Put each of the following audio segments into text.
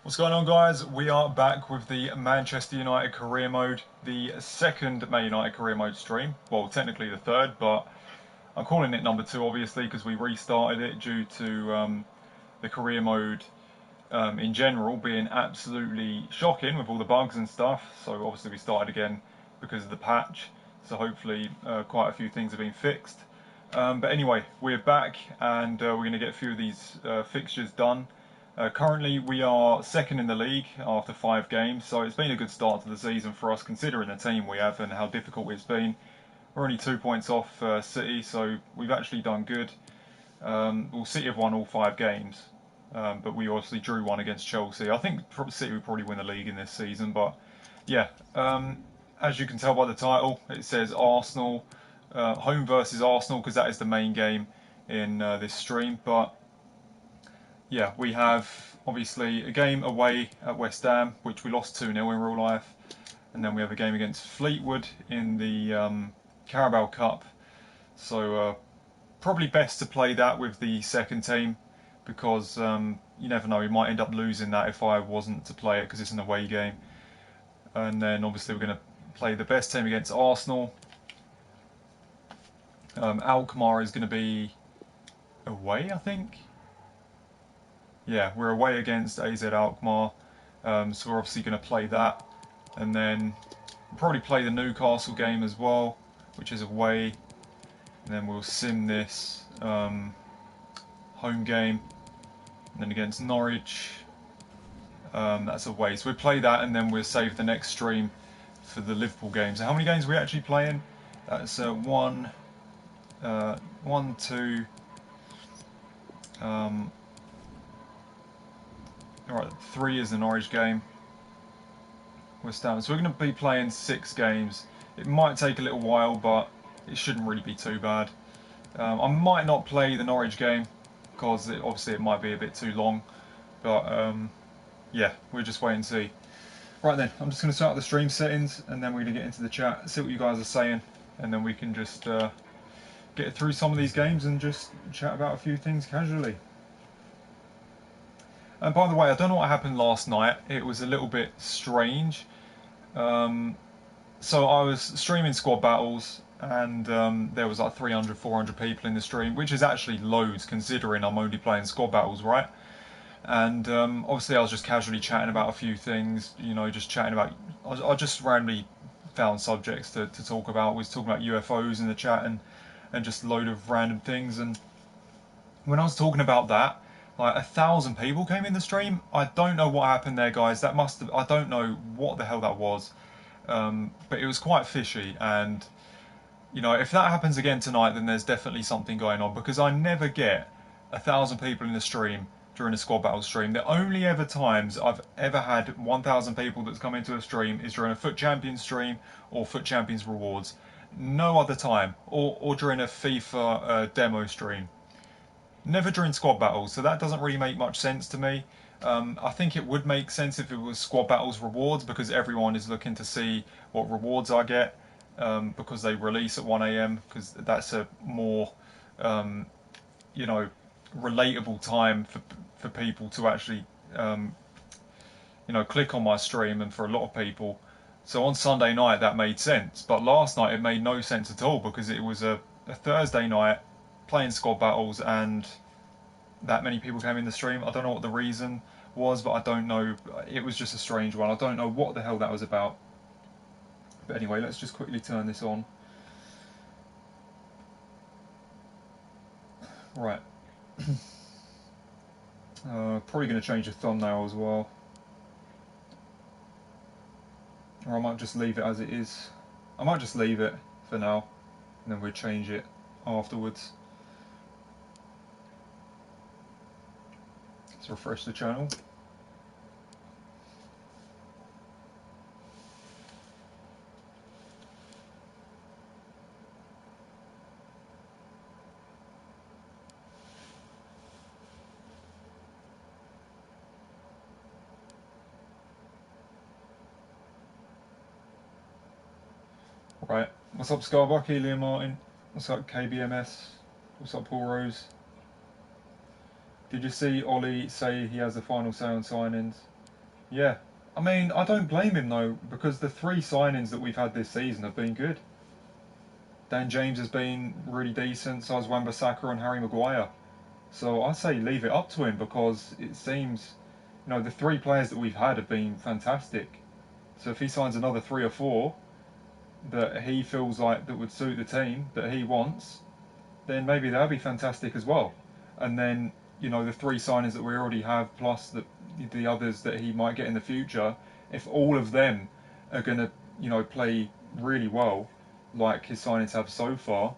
What's going on, guys? We are back with the Manchester United career mode, the second Man United career mode stream. Well, technically the third, but I'm calling it number two, obviously, because we restarted it due to the career mode in general being absolutely shocking with all the bugs and stuff. So obviously we started again because of the patch. So hopefully quite a few things have been fixed. But anyway, we're back and we're going to get a few of these fixtures done. Currently, we are second in the league after 5 games, so it's been a good start to the season for us, considering the team we have and how difficult it's been. We're only 2 points off City, so we've actually done good. Well, City have won all 5 games, but we obviously drew one against Chelsea. I think City will probably win the league in this season, but yeah. As you can tell by the title, it says Arsenal, home versus Arsenal, because that is the main game in this stream, but yeah, we have obviously a game away at West Ham, which we lost 2-0 in real life, and then we have a game against Fleetwood in the Carabao Cup. So probably best to play that with the second team because you never know, we might end up losing that if I wasn't to play it because it's an away game. And then obviously we're going to play the best team against Arsenal. Alkmaar is going to be away, I think. Yeah, we're away against AZ Alkmaar, so we're obviously going to play that, and then we'll probably play the Newcastle game as well, which is away, and then we'll sim this home game, and then against Norwich, that's away. So we play that, and then we'll save the next stream for the Liverpool game. So how many games are we actually playing? That's one, two. Alright, 3 is the Norwich game. West Ham. So we're going to be playing 6 games. It might take a little while, but it shouldn't really be too bad. I might not play the Norwich game because obviously it might be a bit too long. But yeah, we'll just wait and see. Right then, I'm just going to start the stream settings and then we're going to get into the chat, see what you guys are saying, and then we can just get through some of these games and just chat about a few things casually. And by the way, I don't know what happened last night. It was a little bit strange. So I was streaming squad battles and there was like 300, 400 people in the stream, which is actually loads considering I'm only playing squad battles, right? And obviously I was just casually chatting about a few things, you know, just chatting about, I just randomly found subjects to talk about. We was talking about UFOs in the chat and just a load of random things. And when I was talking about that, like 1,000 people came in the stream. I don't know what happened there, guys. That must have, I don't know what the hell that was. But it was quite fishy, and you know, if that happens again tonight, then there's definitely something going on because I never get 1,000 people in the stream during a squad battle stream. The only ever times I've ever had 1,000 people that's come into a stream is during a Foot Champions stream or Foot Champions rewards. No other time, or during a FIFA demo stream. Never during squad battles, so that doesn't really make much sense to me. I think it would make sense if it was squad battles rewards because everyone is looking to see what rewards I get because they release at 1 a.m. because that's a more you know, relatable time for people to actually you know, click on my stream, and for a lot of people. So on Sunday night that made sense, but last night it made no sense at all because it was a Thursday night playing squad battles and that many people came in the stream. I don't know what the reason was, but I don't know. It was just a strange one. I don't know what the hell that was about. But anyway, let's just quickly turn this on. Right. Probably going to change the thumbnail as well. Or I might just leave it as it is. I might just leave it for now, and then we'll change it afterwards. Let's refresh the channel. Right. What's up, Scarbucky, Liam Martin? What's up, KBMS? What's up, Paul Rose? Did you see Ollie say he has the final say on signings? Yeah. I mean, I don't blame him though, because the three signings that we've had this season have been good. Dan James has been really decent, so has Wan-Bissaka and Harry Maguire. So I say leave it up to him because it seems, the three players that we've had have been fantastic. So if he signs another three or four that he feels like that would suit the team that he wants, then maybe that'd be fantastic as well. And then the three signings that we already have plus the others that he might get in the future, if all of them are going to play really well, like his signings have so far,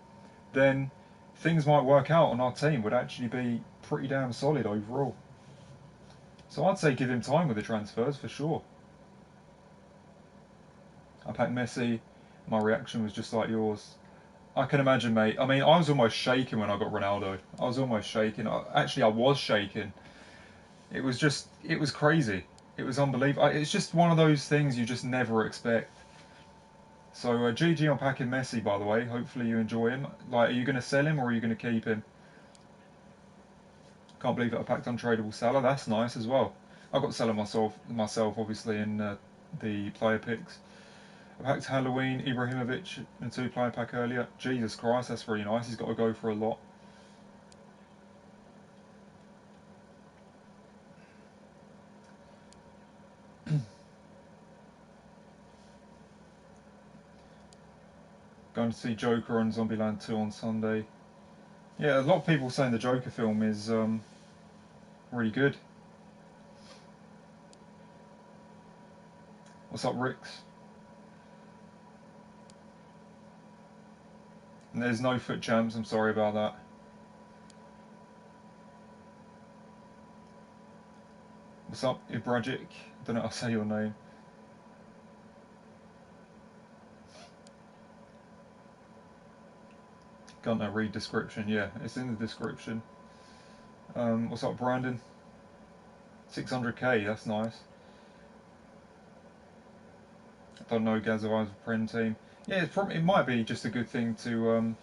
then things might work out and our team would actually be pretty damn solid overall. So I'd say give him time with the transfers for sure. I packed Messi. My reaction was just like yours. I can imagine, mate. I mean, I was almost shaking when I got Ronaldo. I was almost shaking. Actually, I was shaking. It was crazy. It was unbelievable. It's just one of those things you just never expect. So, GG on packing Messi, by the way. Hopefully you enjoy him. Like, are you going to sell him or are you going to keep him? Can't believe that I packed untradeable Salah. That's nice as well. I got Salah myself obviously in the player picks. I packed Halloween, Ibrahimovic, and two player pack earlier. Jesus Christ, that's really nice. He's got to go for a lot. Going to see Joker on Zombieland 2 on Sunday. Yeah, a lot of people saying the Joker film is really good. What's up, Ricks? And there's no foot champs. I'm sorry about that. What's up, Ibrajic? Don't know how to say your name. Can't read description. Yeah, it's in the description. What's up, Brandon? 600k. That's nice. I don't know Gazawai's Prem team. Yeah, it might be just a good thing to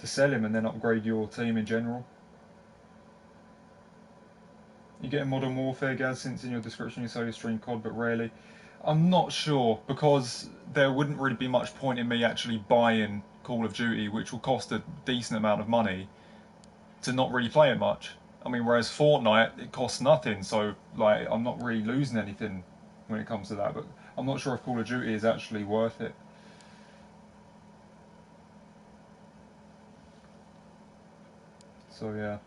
sell him and then upgrade your team in general. You get a Modern Warfare, Gaz, since in your description you say you stream COD, but rarely. I'm not sure because there wouldn't really be much point in me actually buying Call of Duty, which will cost a decent amount of money, to not really play it much. I mean, whereas Fortnite, it costs nothing, so like I'm not really losing anything when it comes to that. But I'm not sure if Call of Duty is actually worth it. So yeah.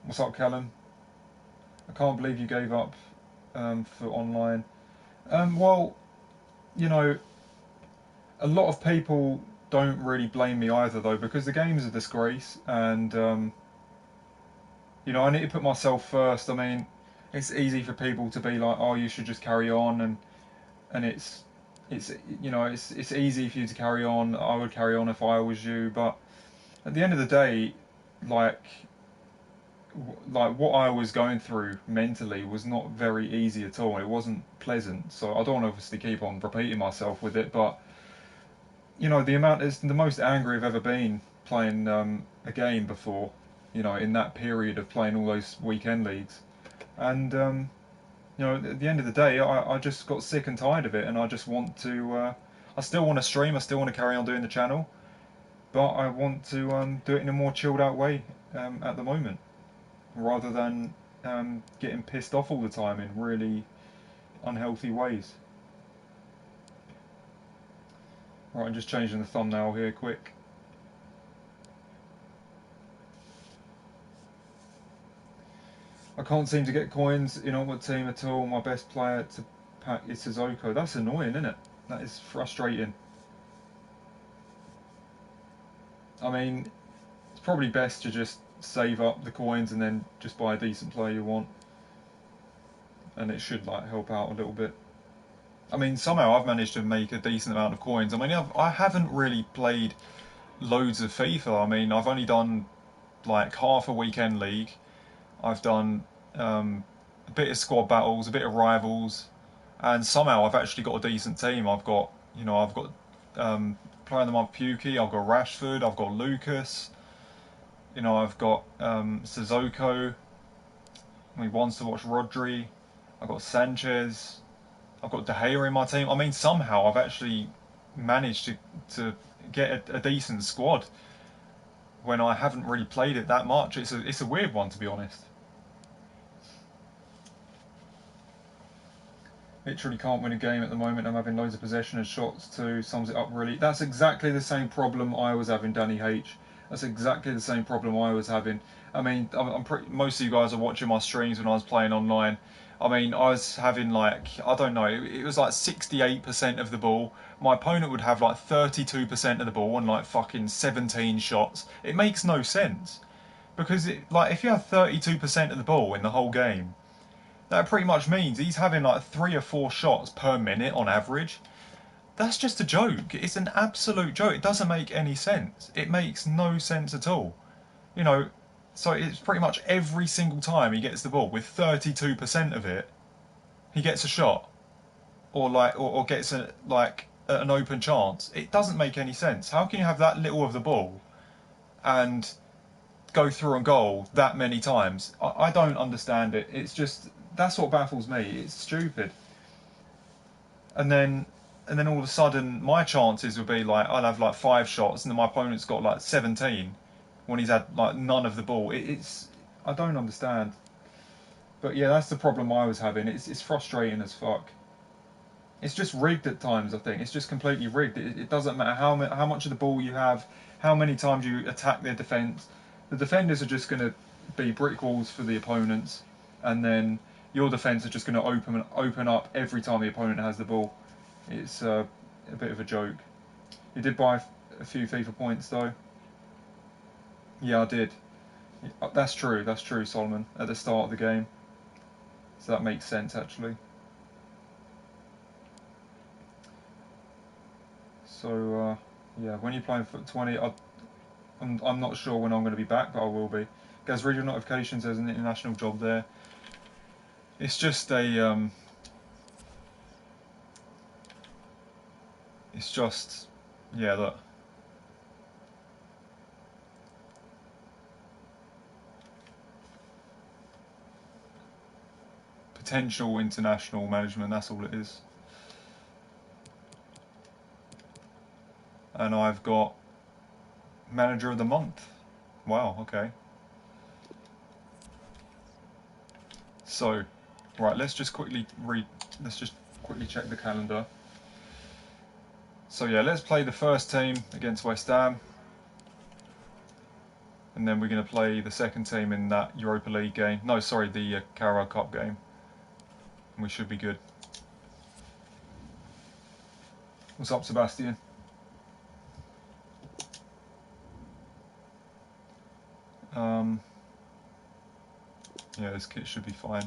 What's up, Callum? I can't believe you gave up for online. Well, you know, a lot of people don't really blame me either, though, because the game is a disgrace, and I need to put myself first. I mean, it's easy for people to be like, "Oh, you should just carry on," and it's it's easy for you to carry on. I would carry on if I was you, but at the end of the day, like like what I was going through mentally was not very easy at all. It wasn't pleasant. So I don't want to obviously keep on repeating myself with it, but the amount is the most angry I've ever been playing a game before. In that period of playing all those weekend leagues, and at the end of the day, I just got sick and tired of it, and I just want to. I still want to stream. I still want to carry on doing the channel, but I want to do it in a more chilled out way at the moment, rather than getting pissed off all the time in really unhealthy ways. Right, I'm just changing the thumbnail here quick. I can't seem to get coins in Ultimate Team at all. My best player to pack is Sissoko. That's annoying, isn't it? That is frustrating. I mean, it's probably best to just save up the coins and then just buy a decent player you want, and it should like help out a little bit. I mean, somehow I've managed to make a decent amount of coins. I mean, I haven't really played loads of FIFA. I mean, I've only done like half a weekend league. I've done a bit of squad battles, a bit of rivals, and somehow I've actually got a decent team. I've got player of the month Pukey, I've got Rashford, I've got Lucas, I've got Sissoko, He wants to watch Rodri. I've got Sanchez. I've got De Gea in my team. I mean, somehow I've actually managed to get a decent squad when I haven't really played it that much. It's a weird one, to be honest. Literally can't win a game at the moment. I'm having loads of possession and shots too. Sums it up really. That's exactly the same problem I was having, Danny H. That's exactly the same problem I was having. I mean, most of you guys are watching my streams when I was playing online. I mean, I was having like, I don't know, it was like 68% of the ball. My opponent would have like 32% of the ball and like fucking 17 shots. It makes no sense. Because like if you have 32% of the ball in the whole game, that pretty much means he's having like 3 or 4 shots per minute on average. That's just a joke. It's an absolute joke. It doesn't make any sense. It makes no sense at all. You know, so it's pretty much every single time he gets the ball, with 32% of it, he gets a shot or gets an open chance. It doesn't make any sense. How can you have that little of the ball and go through and goal that many times? I don't understand it. It's just, that's what baffles me. It's stupid. And then all of a sudden my chances would be like I'll have like 5 shots and then my opponent's got like 17 when he's had like none of the ball. It's I don't understand. But yeah, that's the problem I was having. It's frustrating as fuck. It's just rigged at times. I think it's just completely rigged. It doesn't matter how much of the ball you have, how many times you attack their defence. The defenders are just going to be brick walls for the opponents, and then your defence are just going to open up every time the opponent has the ball. It's a bit of a joke. You did buy a few FIFA points though. Yeah, I did. That's true. That's true, Solomon. At the start of the game, so that makes sense actually. So yeah, when you're playing Foot 20, I'm not sure when I'm going to be back, but I will be. Guys, read your notifications. There's an international job there. It's just a it's just, yeah, look. Potential international management, that's all it is. And I've got manager of the month. Wow, okay. So, right, let's just quickly check the calendar. So yeah, let's play the first team against West Ham. And then we're going to play the second team in that Europa League game. No, sorry, the Carabao Cup game. We should be good. What's up, Sebastian? Yeah, this kit should be fine.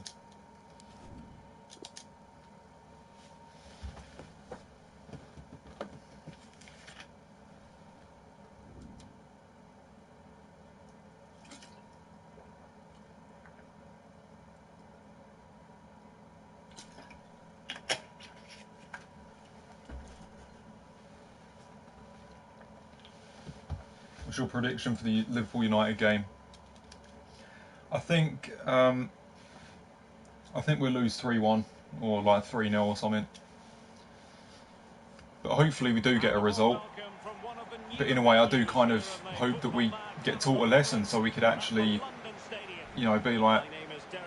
What's your prediction for the Liverpool United game? I think we'll lose 3-1 or like 3-0 or something. But hopefully we do get a result. But in a way, I do kind of hope that we get taught a lesson so we could actually, you know, be like,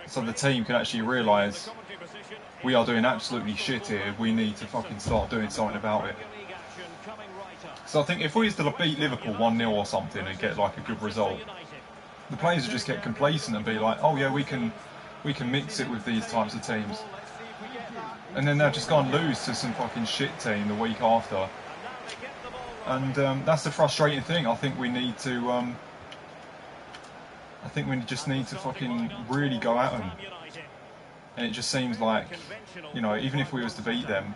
so the team can actually realise we are doing absolutely shit here. We need to fucking start doing something about it. So I think if we used to beat Liverpool 1-0 or something and get like a good result, the players would just get complacent and be like, oh yeah, we can mix it with these types of teams. And then they'll just go and lose to some fucking shit team the week after. And that's the frustrating thing. I think we need to. I think we just need to fucking really go at them. And it just seems like, you know, even if we was to beat them,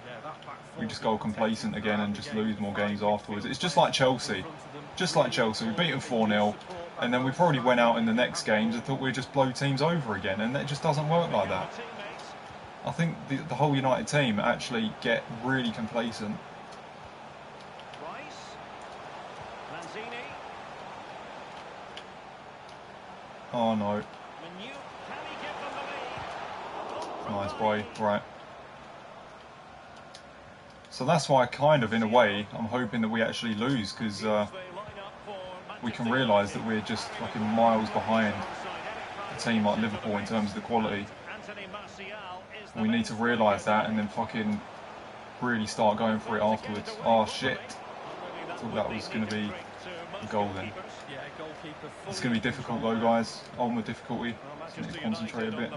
we just go complacent again and just lose more games afterwards. It's just like Chelsea. Just like Chelsea. We beat them 4-0. And then we probably went out in the next games and thought we'd just blow teams over again. And it just doesn't work like that. I think the whole United team actually get really complacent. Oh no. Nice boy. Right. So that's why, kind of, in a way, I'm hoping that we actually lose, because we can realise that we're just fucking miles behind a team like Liverpool in terms of the quality. We need to realise that and then fucking really start going for it afterwards. Oh shit. I thought that was going to be a goal then. It's going to be difficult though, guys. Ultimate difficulty. Just need to concentrate a bit.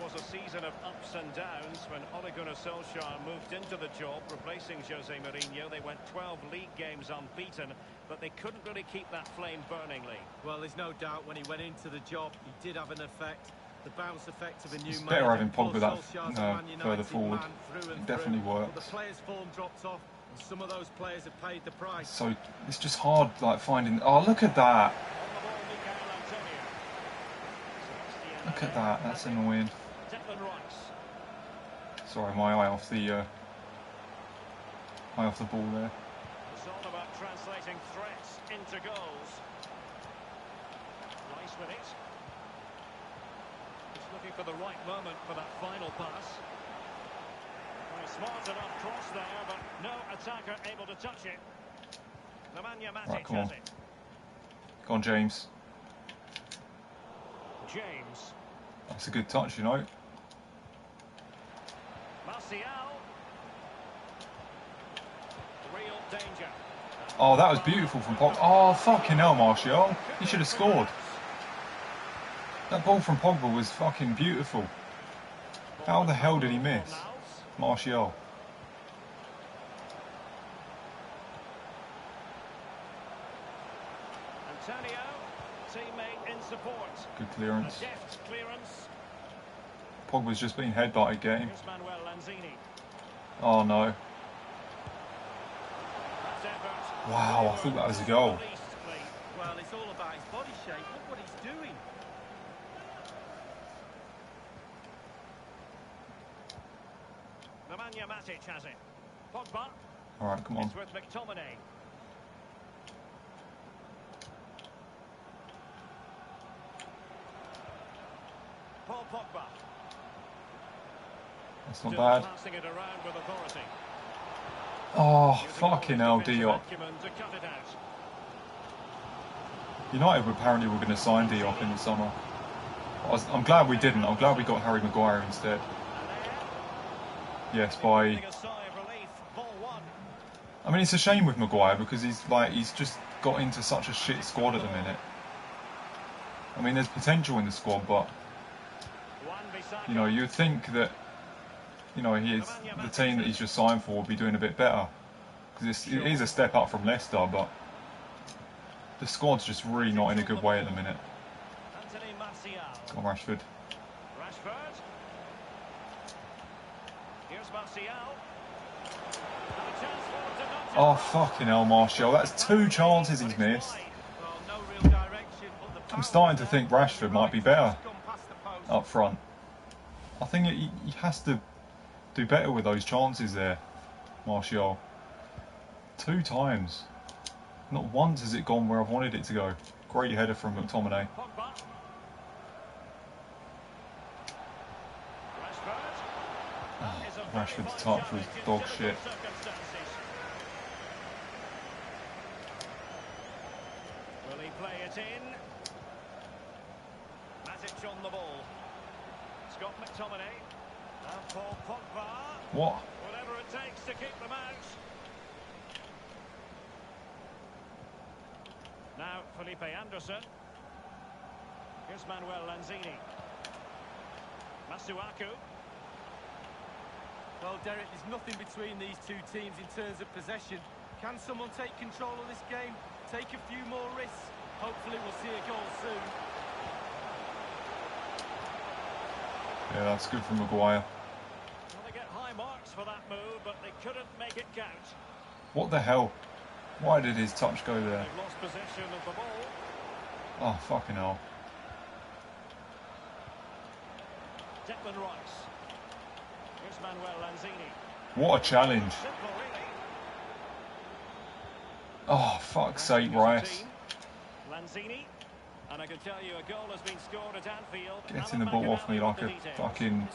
Was a season of ups and downs when Ole Gunnar Solskjaer moved into the job, replacing Jose Mourinho. They went 12 league games unbeaten, but they couldn't really keep that flame burning, Lee. Well, there's no doubt when he went into the job, he did have an effect. The bounce effect of a new It's man. better having Pogba that further forward. It definitely works. The players' form dropped off, and some of those players have paid the price. So it's just hard, like finding. Oh, look at that! Look at that. That's annoying. Sorry, my eye off the ball there. It's all about translating threats into goals. Rice with it. He's looking for the right moment for that final pass. Well, smart enough cross there, but no attacker able to touch it. Right, come on. Go on, James. James. That's a good touch, you know. Martial. Real danger. Oh, that was beautiful from Pogba. Oh, fucking hell, Martial. He should have scored. That ball from Pogba was fucking beautiful. How the hell did he miss? Martial. Antonio, teammate in support. Good clearance. A deft clearance. Pogba's just been headbutted, getting. Oh no. Wow, I thought that was a goal. Well, it's all about his body shape. Look what he's doing. Nemanja Matic has it. Pogba. All right, come on. It's with McTominay. Paul Pogba. That's not bad. Passing it around with authority. Oh, fucking hell, Diop. United apparently were going to sign Diop in the summer. I'm glad we didn't. I'm glad we got Harry Maguire instead. Yes, by... I mean, it's a shame with Maguire because he's just got into such a shit squad at the minute. I mean, there's potential in the squad, but you know, you'd think that the team that he's just signed for would be doing a bit better because it is a step up from Leicester, but the squad's just really not in a good way at the minute. Come on, Rashford. Oh, fucking hell, Martial. That's 2 chances he's missed. I'm starting to think Rashford might be better up front. I think he has to do better with those chances there, Martial. 2 times. Not once has it gone where I've wanted it to go. Great header from McTominay. Oh, Rashford's touch was dog shit. Will he play it in? Matic on the ball. Scott McTominay. And Paul Pogba. What? Whatever it takes to keep them out. Now Felipe Anderson. Here's Manuel Lanzini. Masuaku. Well, Derek, there's nothing between these 2 teams in terms of possession. Can someone take control of this game? Take a few more risks. Hopefully we'll see a goal soon. Yeah, that's good from Maguire. Well, they get high marks for that move, but they couldn't make it count. What the hell? Why did his touch go there? They've lost possession of the ball. Oh, fucking hell. Declan Rice. Here's Manuel Lanzini. What a challenge. Simple, really. Oh, fuck's sake, Rice. Lanzini. And I can tell you a goal has been scored at Anfield. Getting the ball off me like a fucking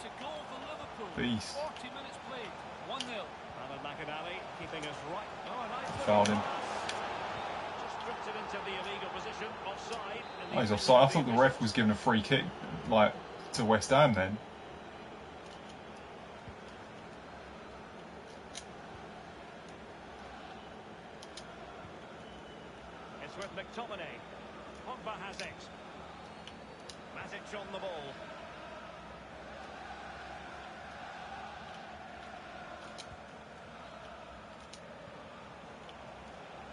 Beast. 40 minutes played, 1-0. Alan McInally keeping us right. Oh, a nice Fouled him. just drifted into the illegal position, offside. Oh, he's offside. I thought the ref was giving a free kick, like, to West Ham then. It's with McTominay. Pogba has it. Matic on the ball.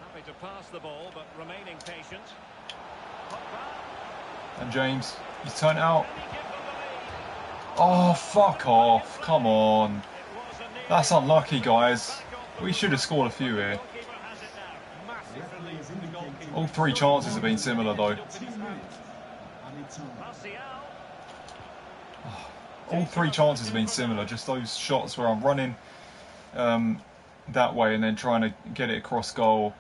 Happy to pass the ball, but remaining patient. Pogba. And James, he's turned out. Can he give them the lead? Oh, fuck off. Come on. It was a near That's unlucky, guys. back off the We should have scored a few here. goalkeeper has it now. Massive relief from the goalkeeper. All three chances have been similar, though. Martial. All three chances have been similar. Just those shots where I'm running that way and then trying to get it across goal.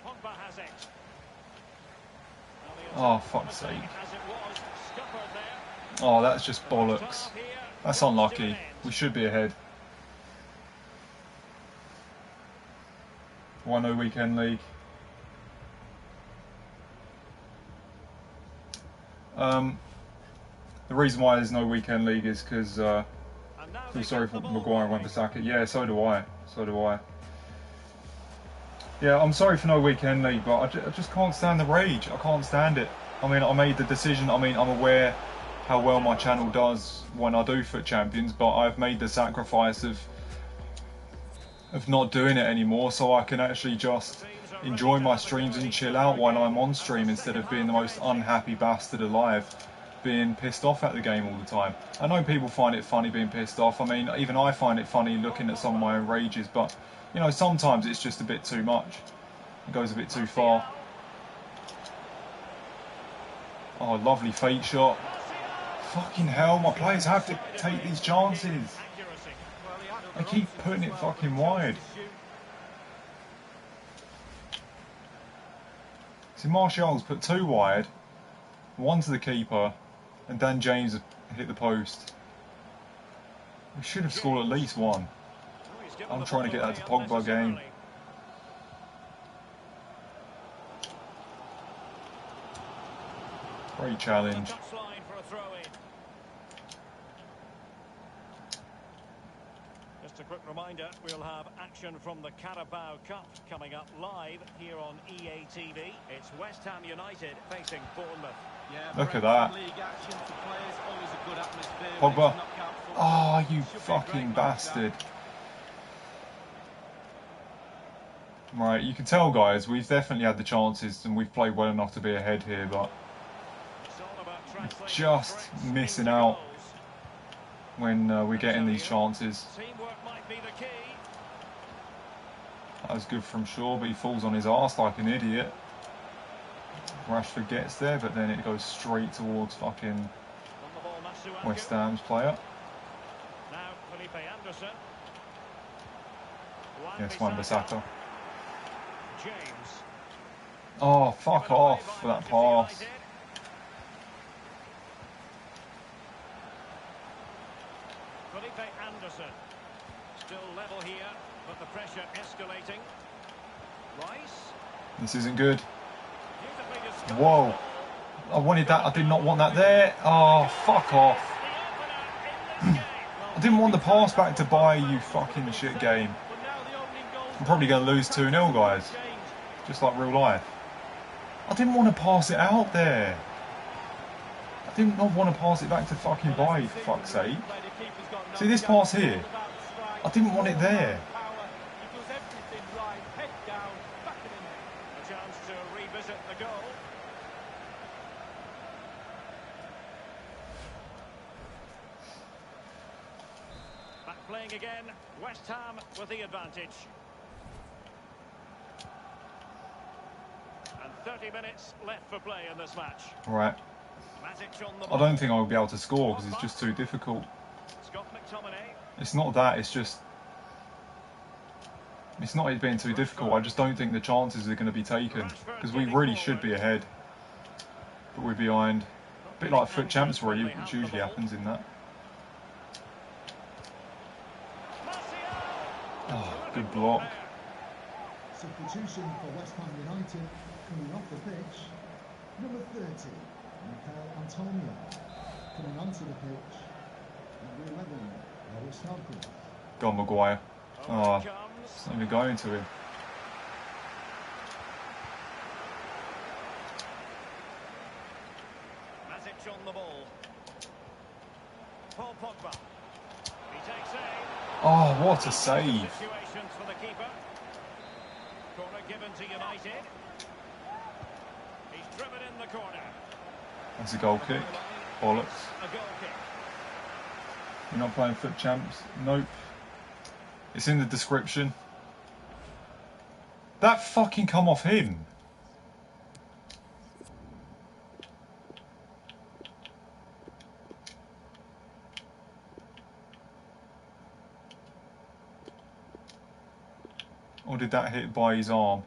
Pogba has it. Oh, fuck's sake. As it was, scuppered there. Oh, that's just bollocks. Half here, That's comes to an unlucky. end. We should be ahead. 1-0 weekend league. The reason why there's no weekend league is because And now I they feel sorry get for the ball Maguire and rolling. Wan-Bissaka. Yeah, so do I. So do I. Yeah, I'm sorry for no weekend league, but I just can't stand the rage. I can't stand it. I mean, I made the decision. I mean, I'm aware how well my channel does when I do FUT Champions, but I've made the sacrifice of not doing it anymore, so I can actually just enjoy my streams and chill out while I'm on stream instead of being the most unhappy bastard alive, being pissed off at the game all the time. I know people find it funny being pissed off. I mean, even I find it funny looking at some of my own rages, but you know, sometimes it's just a bit too much. It goes a bit too far. Oh, lovely fake shot. Fucking hell, my players have to take these chances. Accuracy. They keep putting it fucking wide. See, Martial's put two wide, one to the keeper, and Dan James hit the post. We should have scored at least one. Oh, he's given I'm the trying to ball get that to away Pogba game. unnecessarily. Great challenge. Touchline for a throw-in. Just a quick reminder, we'll have action from the Carabao Cup coming up live here on EA TV. It's West Ham United facing Bournemouth. Yeah, Look at that. League action for players, always a good atmosphere. Pogba. It's knockout football. Oh, you Should be a fucking great match, bastard. Right, you can tell, guys, we've definitely had the chances and we've played well enough to be ahead here, but It's all about translating just threats missing into out goals. when we're getting these chances. Teamwork might be the key. That was good from Shaw, but he falls on his arse like an idiot. Rashford gets there, but then it goes straight towards fucking On the ball, Masuaku. West Ham's player. Now Felipe Anderson. Yes, Wan-Bissaka. Wan-Bissaka. James. Oh, fuck off for that pass. Felipe Anderson. Still level here, but the pressure escalating. Rice. This isn't good. Beautifully disguised. Whoa. I wanted that. I did not want that there. Oh, fuck off. The opener in this game. I didn't want the pass back to buy you fucking shit game. But now the opening goal's I'm probably going to lose 2-0, guys. Just like real life. I didn't want to pass it out there. I did not want to pass it back to fucking Baye, for fuck's sake. See this pass here? I didn't want it there. A chance to revisit the goal. Back playing again. West Ham with the advantage. And 30 minutes left for play in this match. Right. Matic on the I ball. don't think I'll be able to score because it's just too difficult. Scott McTominay. It's not that, it's just... It's not it being too difficult, I just don't think the chances are going to be taken. Because we really should be ahead. But we're behind. A bit like FUT Champs League, which usually happens in that. Oh, good block. Substitution for West Ham United coming off the pitch. Number 30, Michael Antonio. Coming onto the pitch. Number 11, Lewis Snodgrass. Go on, Maguire. Oh, it's not even going to him. Manutd on the ball. Paul Pogba. He takes aim. Oh, what a save. Situations for the keeper. Corner given to United. He's driven in the corner. That's a goal kick. Bollocks. A goal kick. You're not playing foot champs? Nope. It's in the description. That fucking come off him. Or did that hit by his arm?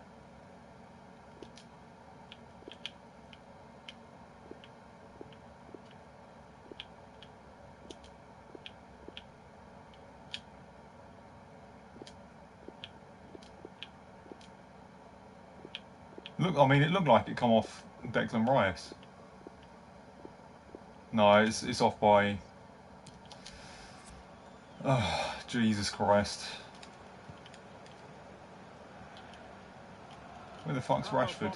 Look, I mean, it looked like it come off Declan Rice. No, it's off by... Oh, Jesus Christ. Where the fuck's Rashford?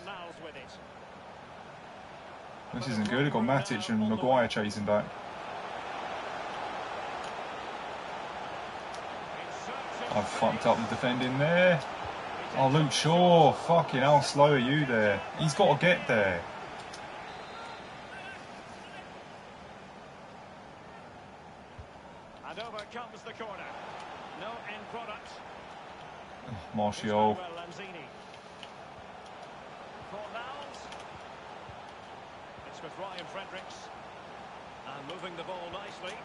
This isn't good. I've got Matic and Maguire chasing back. I've fucked up the defending there. Oh, Luke Shaw. Fucking how slow are you there? He's got to get there. And over comes the corner. No end product. Oh, Martial. It's with Ryan Fredericks. And moving the ball nicely.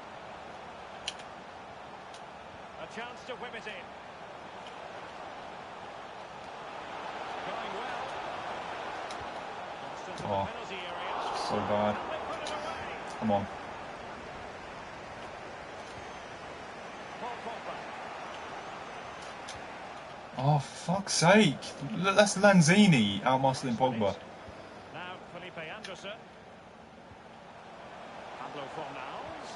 A chance to whip it in. Going well. Into the penalty area. So bad. Come on. Oh, for fuck's sake. That's Lanzini out-muscling Pogba. Now, Felipe Anderson. Pablo Fornals.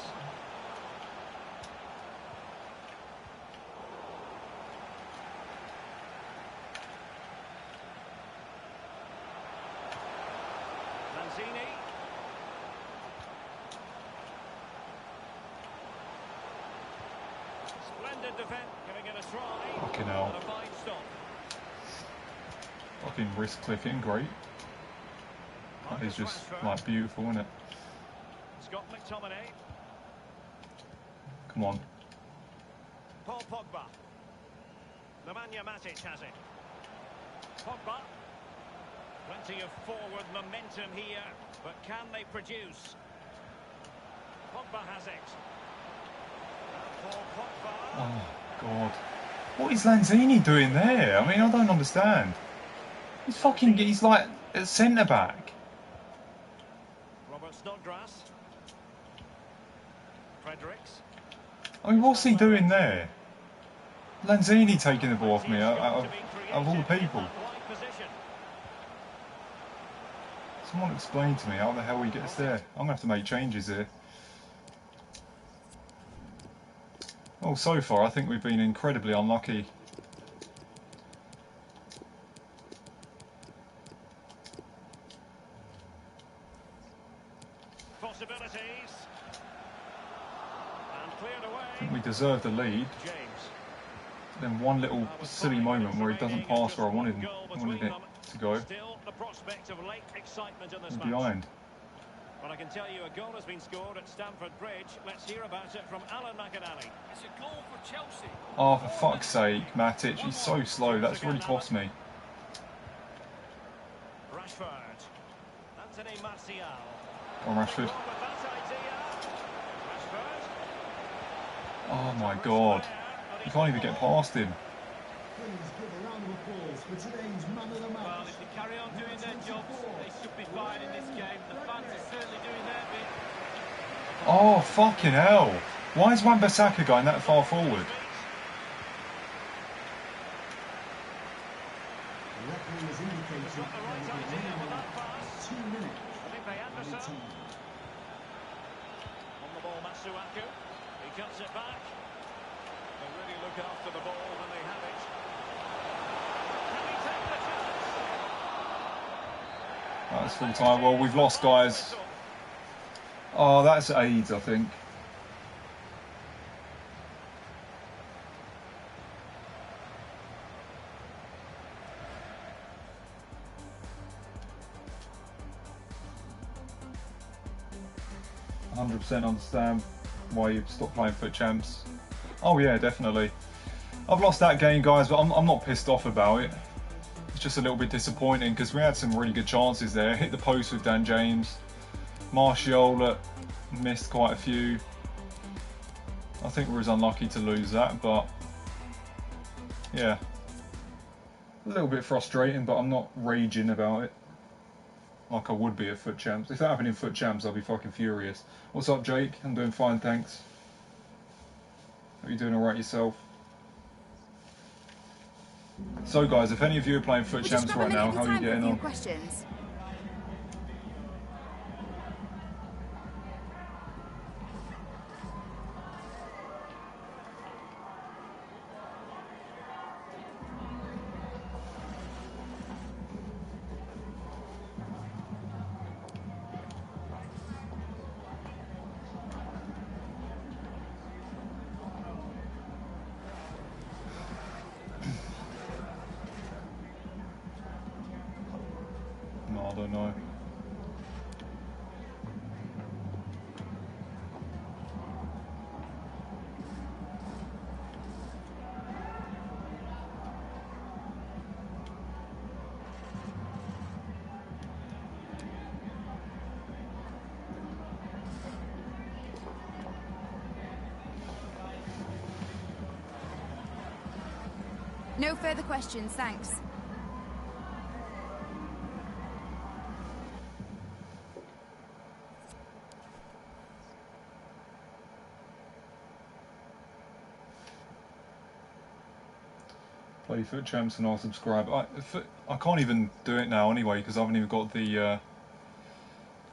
Lanzini. Splendid defense, giving it a try. Fucking hell. And a fine stop. Fucking wrist clicking, great. That is just like beautiful, isn't it? Scott McTominay. Come on. Paul Pogba. Nemanja Matic has it. Pogba. Plenty of forward momentum here, but can they produce? Pogba has it. Paul Pogba. Oh, God. What is Lanzini doing there? I mean, I don't understand. He's like a centre-back. Robert Snodgrass. Fredericks. I mean, what's he doing there? Lanzini taking the ball off me out of all the people. Someone explain to me how the hell he gets there. I'm going to have to make changes here. Well, so far I think we've been incredibly unlucky. Possibilities. And cleared away. I think we deserved the lead. James. Then one little silly moment where he doesn't pass where I wanted it to go. Still the prospect of late excitement in this We're match. behind. But I can tell you a goal has been scored at Stamford Bridge. Let's hear about it from Alan McInally. It's a goal for Chelsea. Oh, for fuck's sake, Matic, he's so slow. That's really cost me. Rashford. Anthony Martial. Oh, Rashford. With that idea. Rashford. Oh my God. You can't even get past him. Please give a round of applause for today's man of the match. Well, if they carry on doing their jobs, they should be fine in this game. The fans are certainly doing their bit. Oh, fucking hell. Why is Wan-Bissaka going that far forward? That's full time. Well, we've lost guys. Oh, that's AIDS, I think. I 100% understand why you've stopped playing Foot Champs. Oh yeah, definitely. I've lost that game, guys, but I'm not pissed off about it. It's just a little bit disappointing because we had some really good chances there. Hit the post with Dan James. Martial missed quite a few. I think we was unlucky to lose that, but yeah. A little bit frustrating, but I'm not raging about it like I would be at Foot Champs. If that happened in Foot Champs, I'd be fucking furious. What's up, Jake? I'm doing fine, thanks. Are you doing alright yourself? So guys, if any of you are playing Foot Champs right now, how are you getting on? Questions. No, I don't know. No further questions, thanks. Play Foot Champs and I'll subscribe. I can't even do it now anyway because I haven't even got the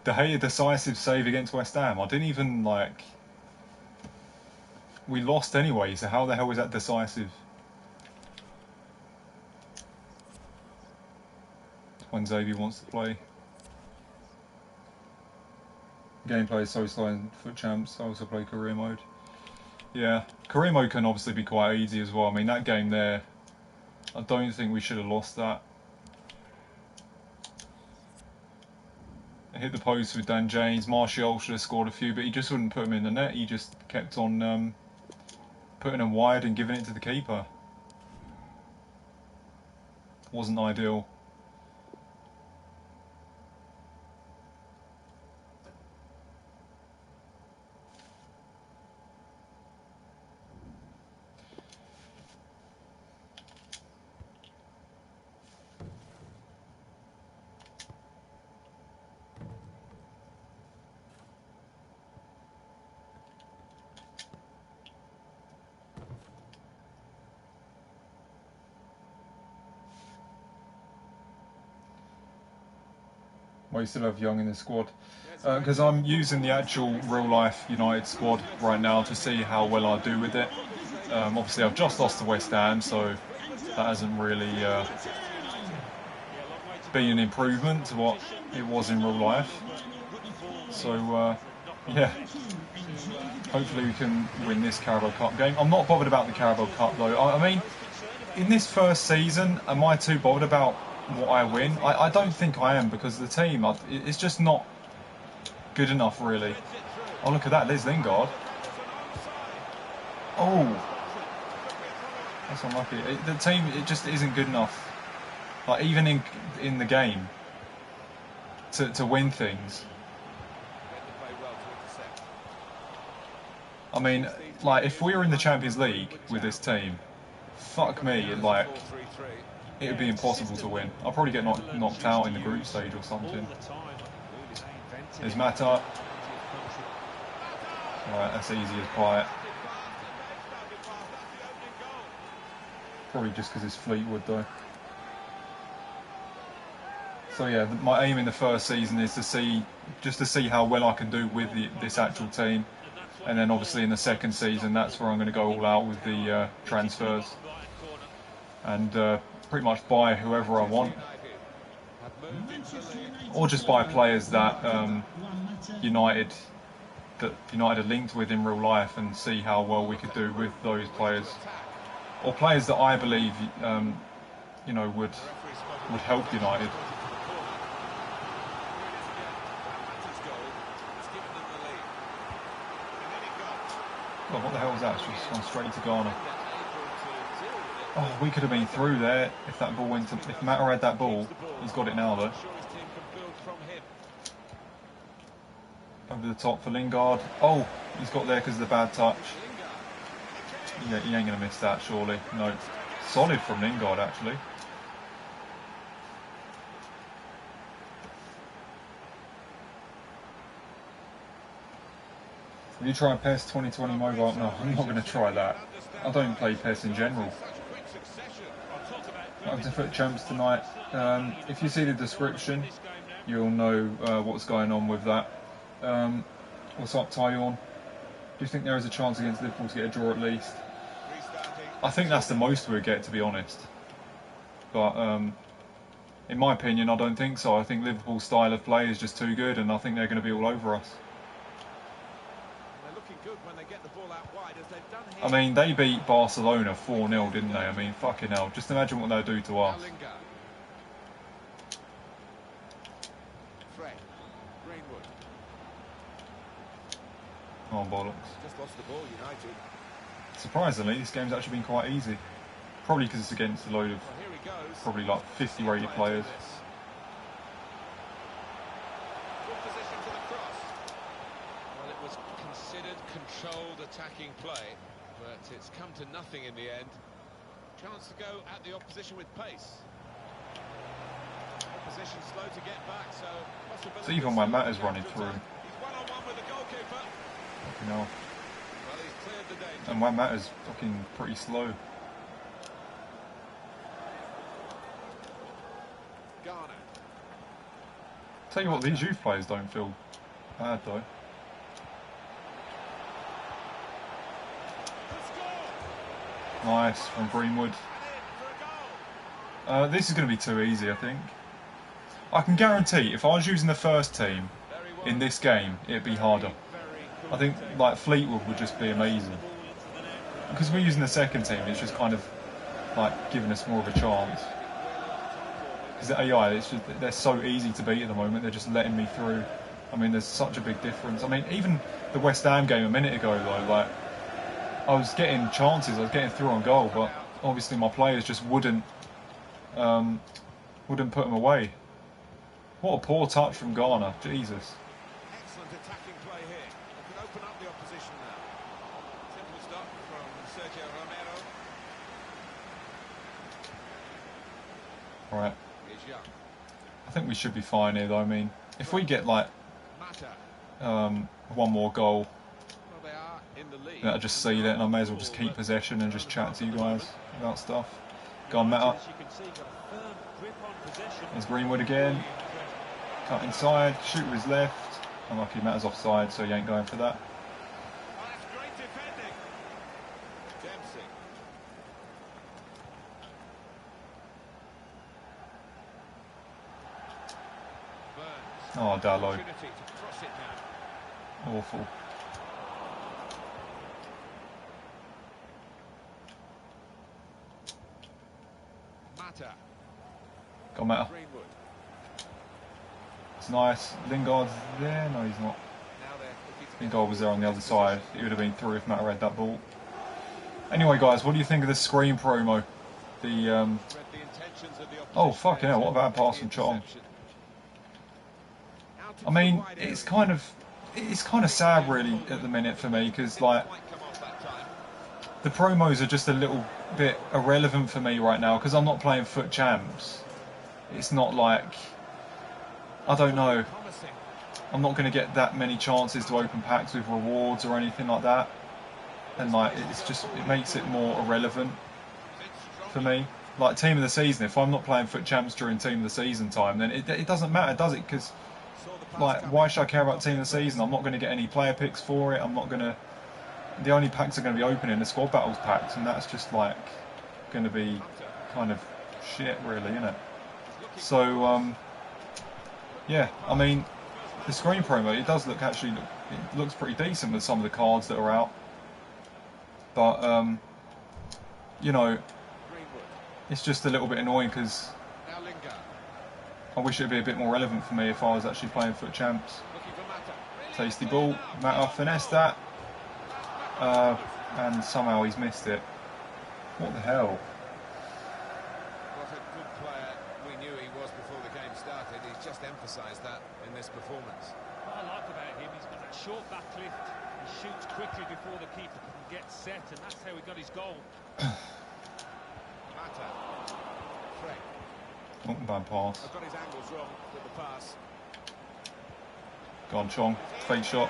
De Gea decisive save against West Ham. I didn't even like. We lost anyway, so how the hell is that decisive? When Xavier wants to play. Gameplay is so slow in Foot Champs. I also play career mode. Yeah, career mode can obviously be quite easy as well. I mean, that game there, I don't think we should have lost that. Hit the post with Dan James. Martial should have scored a few, but he just wouldn't put them in the net. He just kept on putting them wide and giving it to the keeper. Wasn't ideal. Well, you still have Young in the squad. Because I'm using the actual real-life United squad right now to see how well I do with it. Obviously, I've just lost to West Ham, so that hasn't really been an improvement to what it was in real life. So, yeah. Hopefully we can win this Carabao Cup game. I'm not bothered about the Carabao Cup, though. I mean, in this first season, am I too bothered about what I win? I don't think I am, because the team, it's just not good enough, really. Oh, look at that, there's Lingard. Oh, that's unlucky. The team, it just isn't good enough. Like, even in the game, to win things. I mean, like, if we were in the Champions League with this team, fuck me, like, it would be impossible to win. I'll probably get knocked out in the group stage or something. There's Mata. Right, that's easy as pie. Probably just because it's Fleetwood, though. So yeah, my aim in the first season is to see how well I can do with this actual team. And then obviously in the second season, that's where I'm going to go all out with the transfers. And pretty much buy whoever I want. or just buy players that United are linked with in real life and see how well we could do with those players, or players that I believe you know would help United. Oh, what the hell was that? It's just gone straight to Ghana. Oh, we could have been through there if that ball went to... If Manutd had that ball, he's got it now though. Over the top for Lingard. Oh, he's got there because of the bad touch. Yeah, he ain't going to miss that, surely. No. Solid from Lingard, actually. Have you tried PES 2020 mobile? No, I'm not going to try that. I don't play PES in general. I'm to Foot Champs tonight. If you see the description, you'll know what's going on with that. What's up, Tyon? Do you think there is a chance against Liverpool to get a draw at least? I think that's the most we'll get, to be honest. But in my opinion, I don't think so. I think Liverpool's style of play is just too good, and I think they're going to be all over us. I mean, they beat Barcelona 4-0, didn't they? I mean, fucking hell. Just imagine what they'll do to us. Oh, bollocks. Just lost the ball, United. Surprisingly, this game's actually been quite easy. Probably because it's against a load of probably like 50 rated players. Well, it was considered controlled attacking play, but it's come to nothing in the end. Chance to go at the opposition with pace. Opposition slow to get back, so possibility. So even when Matt is running through. He's one-on-one with the goalkeeper. Fucking hell. Well, he's cleared the danger. And when Matt is fucking pretty slow. Ghana. Tell you what, these youth players don't feel bad though. Nice from Greenwood. This is going to be too easy, I think. I can guarantee if I was using the first team in this game, it'd be harder. I think like Fleetwood would just be amazing. Because we're using the second team, it's just kind of like giving us more of a chance. Because the AI, it's just, they're so easy to beat at the moment. They're just letting me through. I mean, there's such a big difference. I mean, even the West Ham game a minute ago, though, like I was getting chances, I was getting through on goal, but obviously my players just wouldn't put them away. What a poor touch from Ghana, Jesus. Excellent attacking play here. It can open up the opposition now. Simple stop from Sergio Romero. Right. He's young. I think we should be fine here, though. I mean, if we get like Manutd. one more goal, Well, they are in the lead. that'll just seal it, and I may as well just keep possession and just chat to you guys about stuff. Go on, Manutd. There's Greenwood again. Cut inside, shoot with his left. Unlucky, Manutd's offside, so he ain't going for that. Oh, that's great defending. Dempsey. Burns. Oh, Dallo. Opportunity to cross it now. Awful. Mata. Go on, Manutd. Greenwood. It's nice. Lingard's there. No, he's not. Now they're looking to Lingard was there on the other side. It would have been through if Manutd had that ball. Anyway, guys, what do you think of this screen promo? The read the intentions of the oh fucking hell! What a bad pass from Chong. I mean, it's kind of sad really at the minute for me because like the promos are just a little bit irrelevant for me right now because I'm not playing Foot Champs. It's not like I don't know. I'm not going to get that many chances to open packs with rewards or anything like that, and like it makes it more irrelevant for me. Like team of the season, if I'm not playing Foot Champs during team of the season time, then it doesn't matter, does it? Because like, why should I care about team of the season? I'm not going to get any player picks for it. I'm not going to. The only packs are going to be opening the squad battles packs, and that's just like going to be kind of shit, really, isn't it? So Yeah, I mean, the screen promo, it does look actually, it looks pretty decent with some of the cards that are out. But, you know, it's just a little bit annoying because I wish it would be a bit more relevant for me if I was actually playing FUT Champs. Tasty ball, Manutd finessed that, and somehow he's missed it. What the hell? What a good player we knew he was before the game started. He's just emphasised that in this performance. What I like about him, he's got that short back lift. He shoots quickly before the keeper can get set, and that's how he got his goal. Mata. Frank. Oh, bad pass. I've got his angles wrong with the pass. Go on, Chong. Fake shot.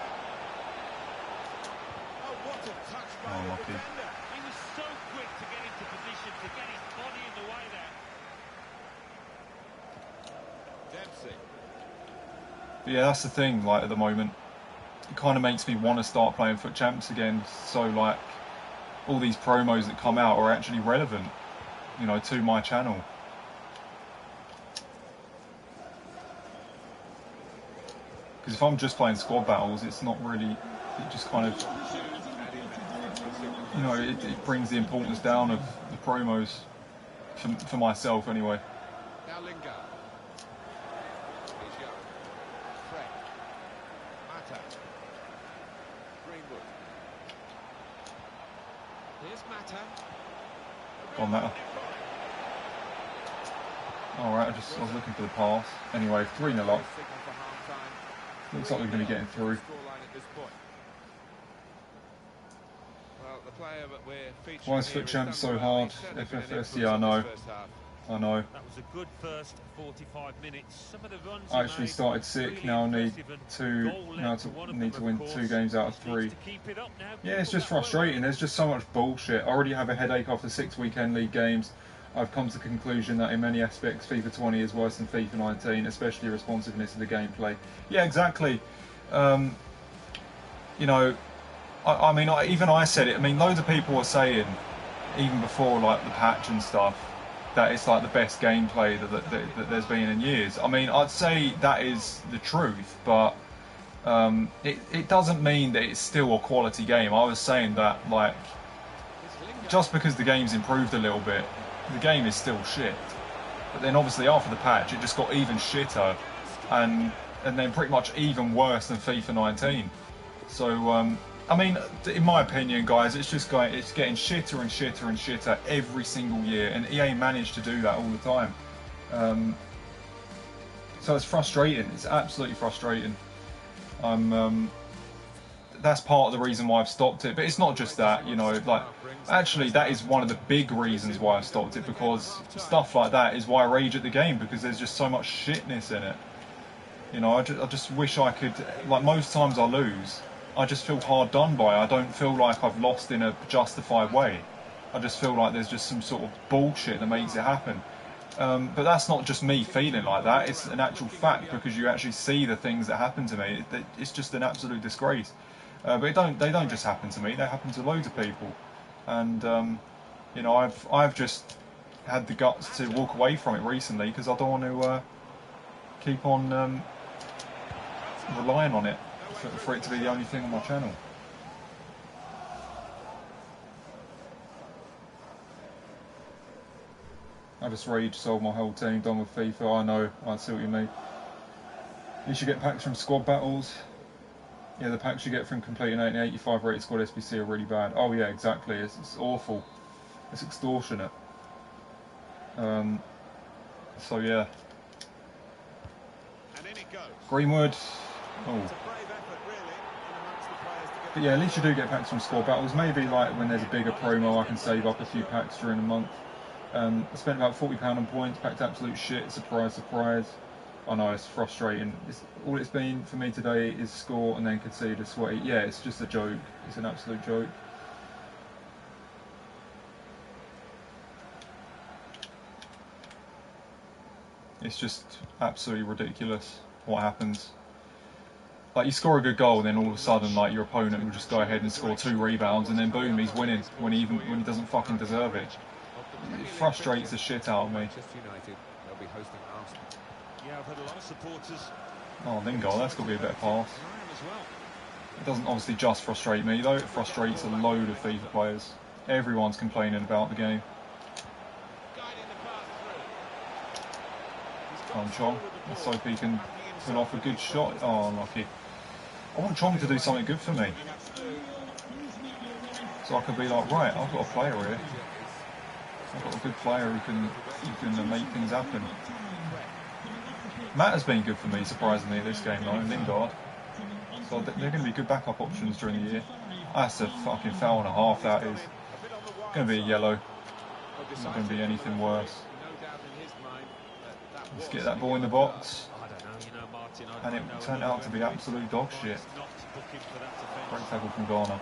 Oh, what a touch by the Lucky. defender. He was so quick to get into position, to get his body in the way there. Dempsey. But yeah, that's the thing, like, at the moment. It kind of makes me want to start playing FUT Champs again, so, like, all these promos that come out are actually relevant, you know, to my channel. Because if I'm just playing squad battles, it's not really, it just kind of, you know, it brings the importance down of the promos, for myself anyway. Now Lingard. He's young. Frank. Mata. Greenwood. Here's Mata. Go on, Mata. Alright, I was looking for the pass. Anyway, 3-0 up. Signal for half-time. Looks like we're going to be getting through. Scoreline at this point. Well, the player that we're featuring Why is here FUT Champs has so done well. hard? He's certainly been an FFS, influence yeah, I in know. this first half. I know. That was a good first 45 minutes. Some of the runs I actually started sick, now I need to win 2 games out of 3. Yeah, it's just frustrating. There's just so much bullshit. I already have a headache after 6 weekend league games. I've come to the conclusion that in many aspects FIFA 20 is worse than FIFA 19, especially responsiveness of the gameplay. Yeah, exactly. You know, I mean, even I said it. I mean, loads of people were saying, even before like the patch and stuff, that it's like the best gameplay that there's been in years. I mean, I'd say that is the truth, but it doesn't mean that it's still a quality game. I was saying that, like, just because the game's improved a little bit, the game is still shit. But then obviously after the patch, it just got even shitter, and then pretty much even worse than FIFA 19. So I mean, in my opinion, guys, it's getting shitter and shitter and shitter every single year, and EA managed to do that all the time. So it's frustrating. It's absolutely frustrating. That's part of the reason why I've stopped it. But it's not just that, you know. Like, actually, that is one of the big reasons why I've stopped it, because stuff like that is why I rage at the game, because there's just so much shitness in it. You know, I just wish I could. Like, most times I lose, I just feel hard done by. I don't feel like I've lost in a justified way. I just feel like there's just some sort of bullshit that makes it happen. But that's not just me feeling like that. It's an actual fact, because you actually see the things that happen to me. It's just an absolute disgrace. But they don't just happen to me. They happen to loads of people. And you know, I've just had the guts to walk away from it recently, because I don't want to keep on relying on it for it to be the only thing on my channel. I just rage sold my whole team, done with FIFA. I know, I see what you mean. You should get packs from squad battles. Yeah, the packs you get from completing 80 and 85 rated squad SBC are really bad. Oh yeah, exactly. It's awful. It's extortionate. So yeah. And in it goes. Greenwood. Oh. But yeah, at least you do get packs from squad battles. Maybe like when there's a bigger promo, I can save up a few packs during the month. I spent about £40 on points, packed absolute shit. Surprise, surprise. I know, it's frustrating. All it's been for me today is score and then concede a sweaty. Yeah, it's just a joke. It's an absolute joke. It's just absolutely ridiculous what happens. Like, you score a good goal, and then all of a sudden, like, your opponent will just go ahead and score 2 rebounds, and then boom, he's winning when he doesn't fucking deserve it. It frustrates the shit out of me. Manchester United, they'll be hosting Arsenal. Yeah, I've had a lot of supporters. Oh, Lingard, that's got to be a better pass. It doesn't obviously just frustrate me though, it frustrates a load of FIFA players. Everyone's complaining about the game. Come on, Chong. Let's hope he can pull off a good shot. Oh, unlucky. I want Chong to do something good for me. So I could be like, right, I've got a player here. I've got a good player who can make things happen. Matt has been good for me, surprisingly, this game though, Lingard. So they're going to be good backup options during the year. That's a fucking foul and a half, that is. Going to be a yellow. It's not going to be anything worse. Let's get that ball in the box. And it turned out to be absolute dog shit. Great tackle from Ghana.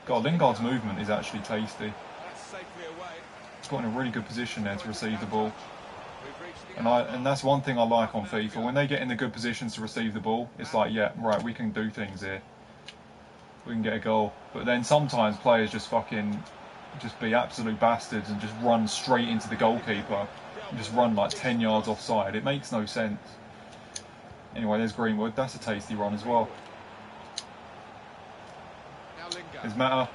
God, Lingard's movement is actually tasty. He's got in a really good position there to receive the ball. And that's one thing I like on FIFA. When they get in the good positions to receive the ball, it's like, yeah, right, we can do things here. We can get a goal. But then sometimes players just be absolute bastards and just run straight into the goalkeeper and just run like 10 yards offside. It makes no sense. Anyway, there's Greenwood. That's a tasty run as well. There's Mata.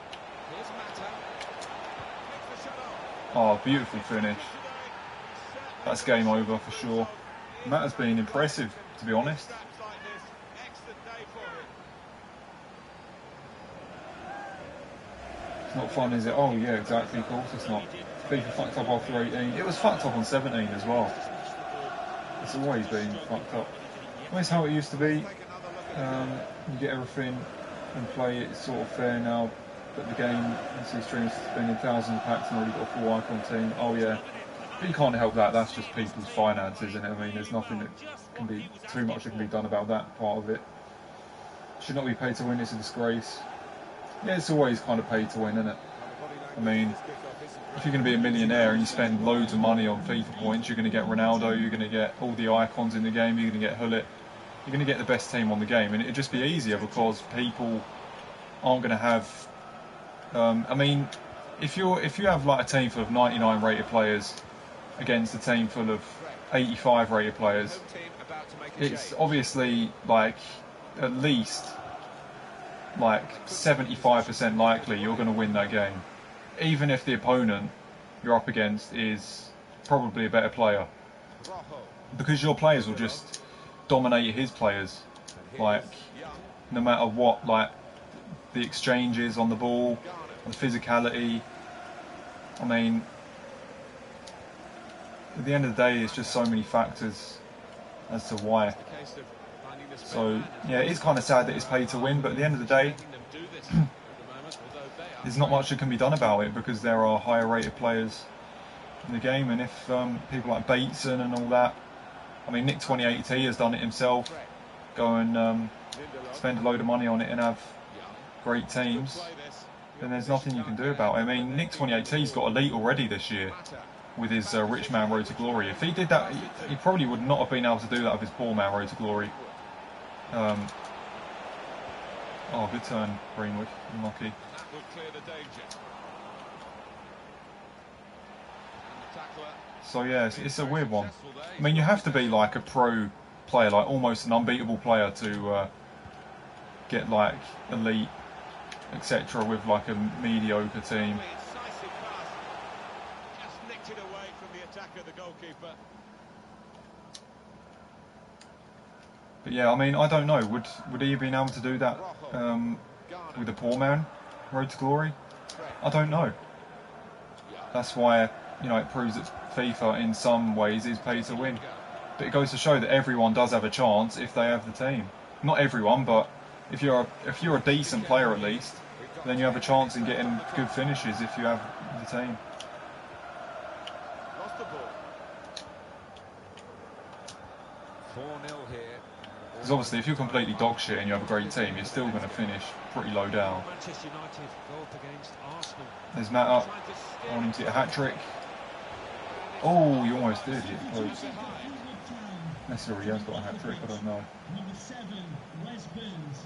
Oh, beautiful finish. That's game over for sure. Mata's been impressive, to be honest. It's not fun, is it? Oh yeah, exactly, of course it's not. FIFA fucked up after 18. It was fucked up on 17 as well. It's always been fucked up. That's how it used to be. You get everything and play it sort of fair now, but the game, you see streamers spending thousands of packs and already got a full icon team. Oh yeah, but you can't help that. That's just people's finances, isn't it? I mean, there's nothing that can be too much that can be done about that part of it. Should not be paid to win. It's a disgrace. Yeah, it's always kind of paid to win, isn't it? I mean, if you're going to be a millionaire and you spend loads of money on FIFA points, you're going to get Ronaldo, you're going to get all the icons in the game, you're going to get Hullet, you're going to get the best team on the game, and it'd just be easier because people aren't going to have. I mean, if you have like a team full of 99 rated players against a team full of 85 rated players, it's obviously like at least like 75% likely you're going to win that game, even if the opponent you're up against is probably a better player, because your players will just dominate his players, like no matter what, like the exchanges on the ball, the physicality. I mean, at the end of the day, it's just so many factors as to why. So yeah, it is kind of sad that it's paid to win, but at the end of the day, there's not much that can be done about it because there are higher rated players in the game, and if people like Bateson and all that, I mean, Nick 2080 has done it himself, go and spend a load of money on it and have great teams, then there's nothing you can do about it. I mean, Nick 2080's got elite already this year with his rich man road to glory. If he did that, he probably would not have been able to do that with his poor man road to glory. Oh, good turn, Greenwood. Unlucky. So yeah, it's a weird one. I mean, you have to be like a pro player, like almost an unbeatable player to get like elite, etc. with like a mediocre team. But yeah, I mean, I don't know. Would he have been able to do that with a poor man road to glory? I don't know. That's why, you know, it proves that FIFA in some ways is paid to win. But it goes to show that everyone does have a chance if they have the team. Not everyone, but if you're a decent player at least, then you have a chance in getting good finishes if you have the team. Because obviously, if you're completely dog shit and you have a great team, you're still going to finish pretty low down. There's Matt up. I want him to get a hat-trick. Oh, you almost did. Necessarily, he has got a hat-trick, I don't know. Number 7, Wes Burns,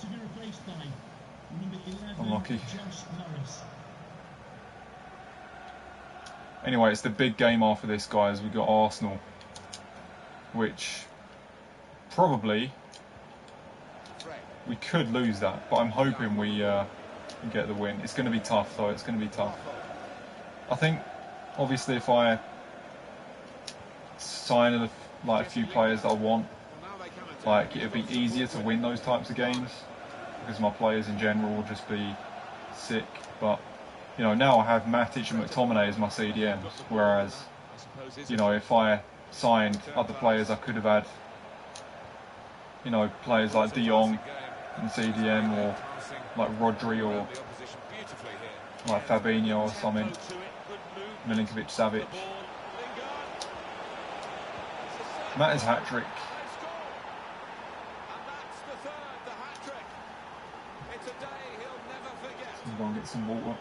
to be replaced by number 11, Unlucky. Josh Norris. Anyway, it's the big game after this, guys. We've got Arsenal, which probably we could lose that, but I'm hoping we get the win. It's going to be tough, though. It's going to be tough. I think, obviously, if I sign a few players that I want, like, it'd be easier to win those types of games because my players in general will just be sick. But you know, now I have Manutd and McTominay as my CDMs, whereas, you know, if I signed other players, I could have had, you know, players like De Jong in CDM, or like Rodri, or like Fabinho or something, Milinkovic-Savic. Matt's hat-trick. Let's go and get some water.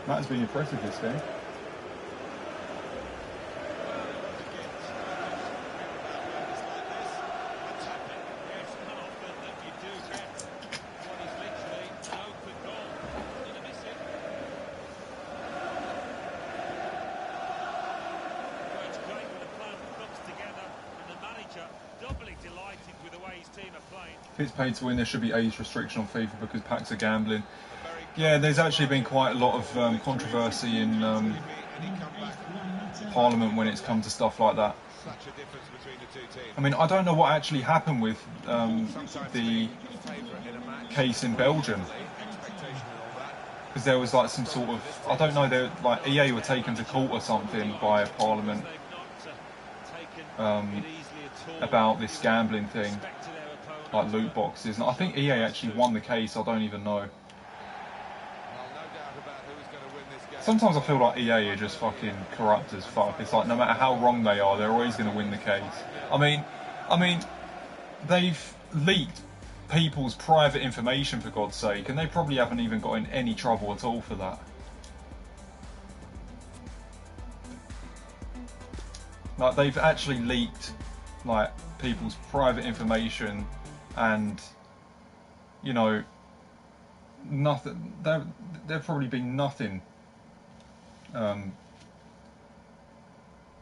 Matt has been impressive this game. If it's paid to win, there should be age restriction on FIFA because packs are gambling. Yeah, there's actually been quite a lot of controversy in Parliament when it's come to stuff like that. I mean, I don't know what actually happened with the case in Belgium, because there was like some sort of, I don't know, like EA were taken to court or something by Parliament about this gambling thing, like loot boxes, and I think EA actually won the case. I don't even know. Sometimes I feel like EA are just fucking corrupt as fuck. It's like no matter how wrong they are, they're always going to win the case. I mean, they've leaked people's private information, for God's sake, and they probably haven't even got in any trouble at all for that. Like, they've actually leaked like people's private information, and you know, nothing. There've probably been nothing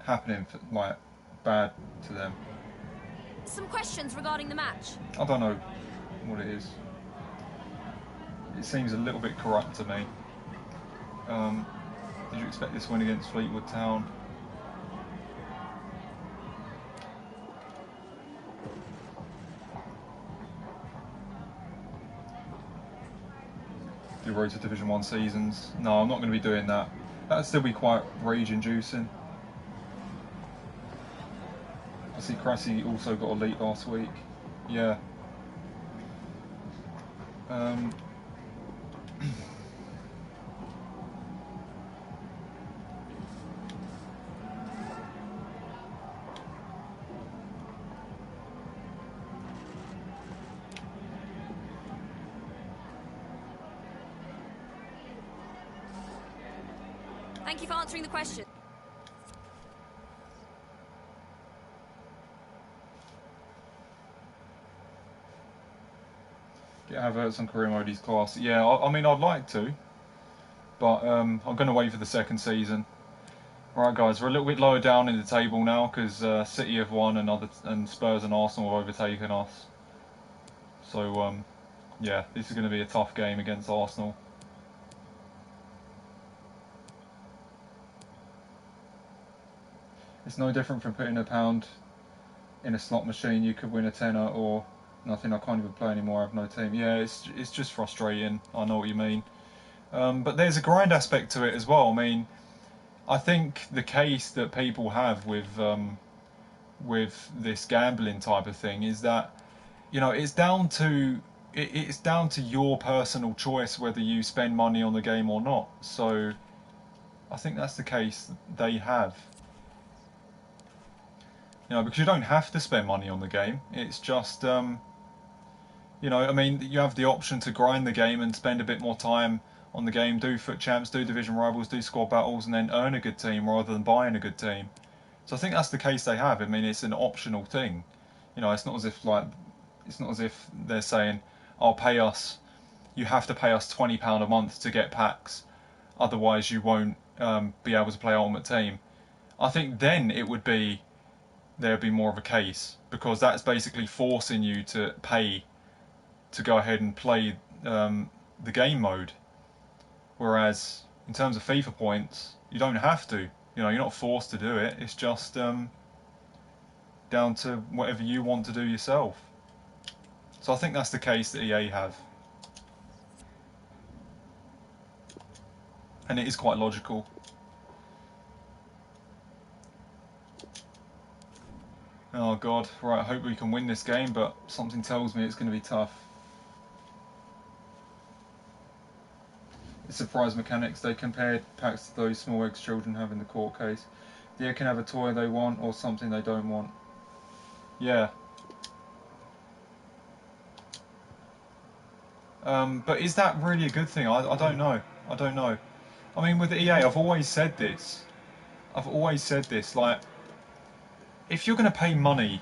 happening like bad to them. Some questions regarding the match. I don't know what it is. It seems a little bit corrupt to me. Did you expect this win against Fleetwood Town? The road to Division 1 seasons. No, I'm not going to be doing that. That'd still be quite rage-inducing. I see Cressy also got elite last week. Yeah. Thank you for answering the question. Get Havertz on career mode, he's class. Yeah, I mean, I'd like to, but I'm going to wait for the second season. Right, guys, we're a little bit lower down in the table now because City have won and Spurs and Arsenal have overtaken us. So, yeah, this is going to be a tough game against Arsenal. It's no different from putting £1 in a slot machine. You could win a tenner or nothing. I can't even play anymore. I have no team. Yeah, it's just frustrating. I know what you mean. But there's a grind aspect to it as well. I mean, I think the case that people have with this gambling type of thing is that, you know, it's down to your personal choice whether you spend money on the game or not. So I think that's the case they have. You know, because you don't have to spend money on the game. It's just, you know, I mean, you have the option to grind the game and spend a bit more time on the game, do FUT Champs, do Division Rivals, do squad battles, and then earn a good team rather than buying a good team. So I think that's the case they have. I mean, it's an optional thing. You know, it's not as if they're saying, "I'll pay us. You have to pay us £20 a month to get packs," otherwise you won't be able to play Ultimate Team. I think then there'd be more of a case, because that's basically forcing you to pay to go ahead and play the game mode. Whereas in terms of FIFA points, you don't have to. You're not forced to do it. It's just down to whatever you want to do yourself. So I think that's the case that EA have. And it is quite logical. Oh god, right, I hope we can win this game, but something tells me it's going to be tough. The surprise mechanics, they compared packs to those small eggs children have in the court case. They can have a toy they want or something they don't want. Yeah. But is that really a good thing? I don't know. I don't know. I mean, with EA, I've always said this. Like, if you're going to pay money,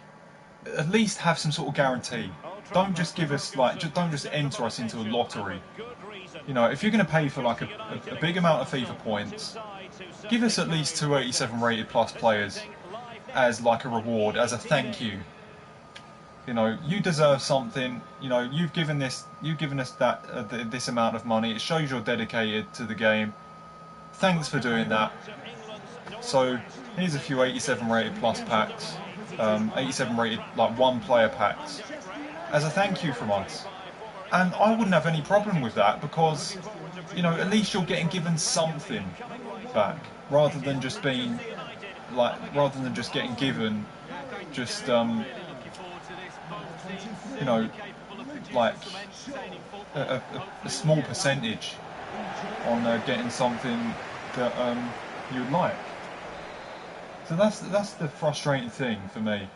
at least have some sort of guarantee. Don't just give us, like, don't just enter us into a lottery. If you're going to pay for, like, a big amount of FIFA points, give us at least 287 rated plus players as, like, a reward, as a thank you. You deserve something. You've given us that this amount of money. It shows you're dedicated to the game. Thanks for doing that. So here's a few 87 rated plus packs, 87 rated like one player packs, as a thank you from us. And I wouldn't have any problem with that, because at least you're getting given something back, rather than just getting given just like a small percentage on getting something that you'd like. So that's the frustrating thing for me.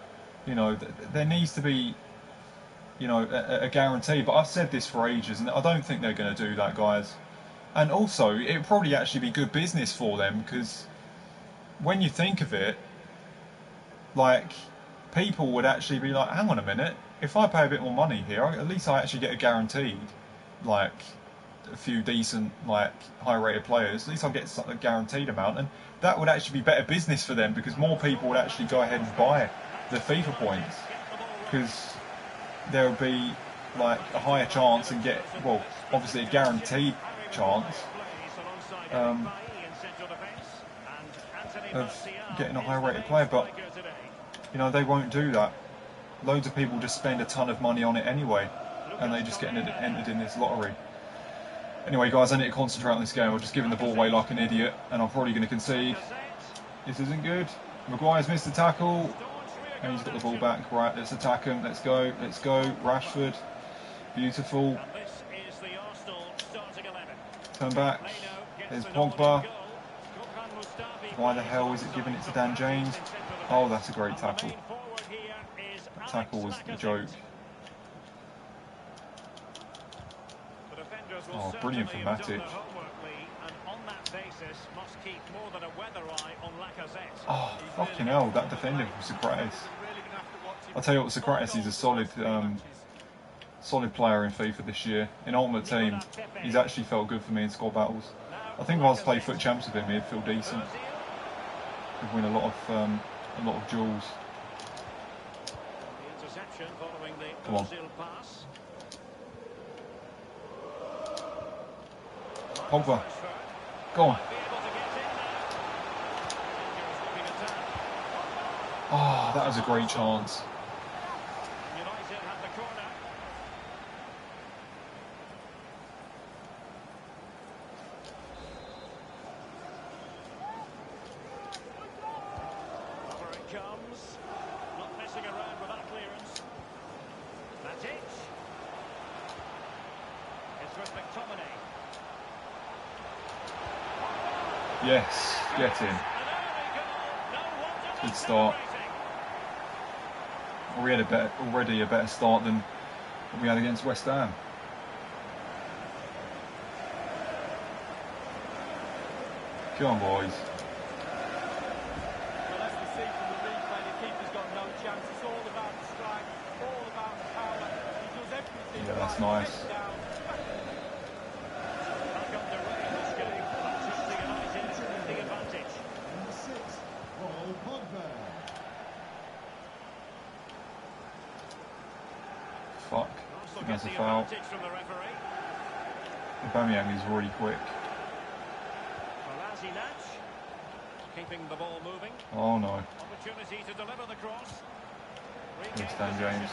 There needs to be a guarantee. But I've said this for ages, and I don't think they're going to do that, guys. And also, it would probably actually be good business for them, because when you think of it, like, people would actually be like, hang on a minute, if I pay a bit more money here, at least I actually get a guaranteed, like, a few decent, like, high-rated players. At least I'll get a guaranteed amount, and that would actually be better business for them, because more people would actually go ahead and buy the FIFA points, because there would be, like, a higher chance and obviously a guaranteed chance of getting a high-rated player, but they won't do that. Loads of people just spend a ton of money on it anyway, and they just get entered in this lottery. Anyway, guys, I need to concentrate on this game. I'm just giving the ball away like an idiot, and I'm probably going to concede. This isn't good. Maguire's missed the tackle, and he's got the ball back. Right, let's attack him. Let's go. Let's go. Rashford. Beautiful. Turn back. There's Pogba. Why the hell is it giving it to Dan James? Oh, that's a great tackle. That tackle was a joke. Oh, brilliant from Manutd. Oh, fucking hell, that defender from Socrates. I'll tell you what, Socrates is a solid player in FIFA this year. In Ultimate Team, he's actually felt good for me in squad battles. I think if I was to play Foot Champs with him, he'd feel decent. He'd win a lot of duels. Come on. Pogba. Go on. Oh, that was a great chance. Yes, get in. Good start. We had already a better start than we had against West Ham. Come on, boys. Well, as we see from the replay, the keeper's got no chance. It's all about the strike, all about the power. He does everything. Yeah, that's nice. That's a foul. Aubameyang is really quick. Keeping the ball moving. Oh no. Opportunity to deliver the cross. Yes, Dan James.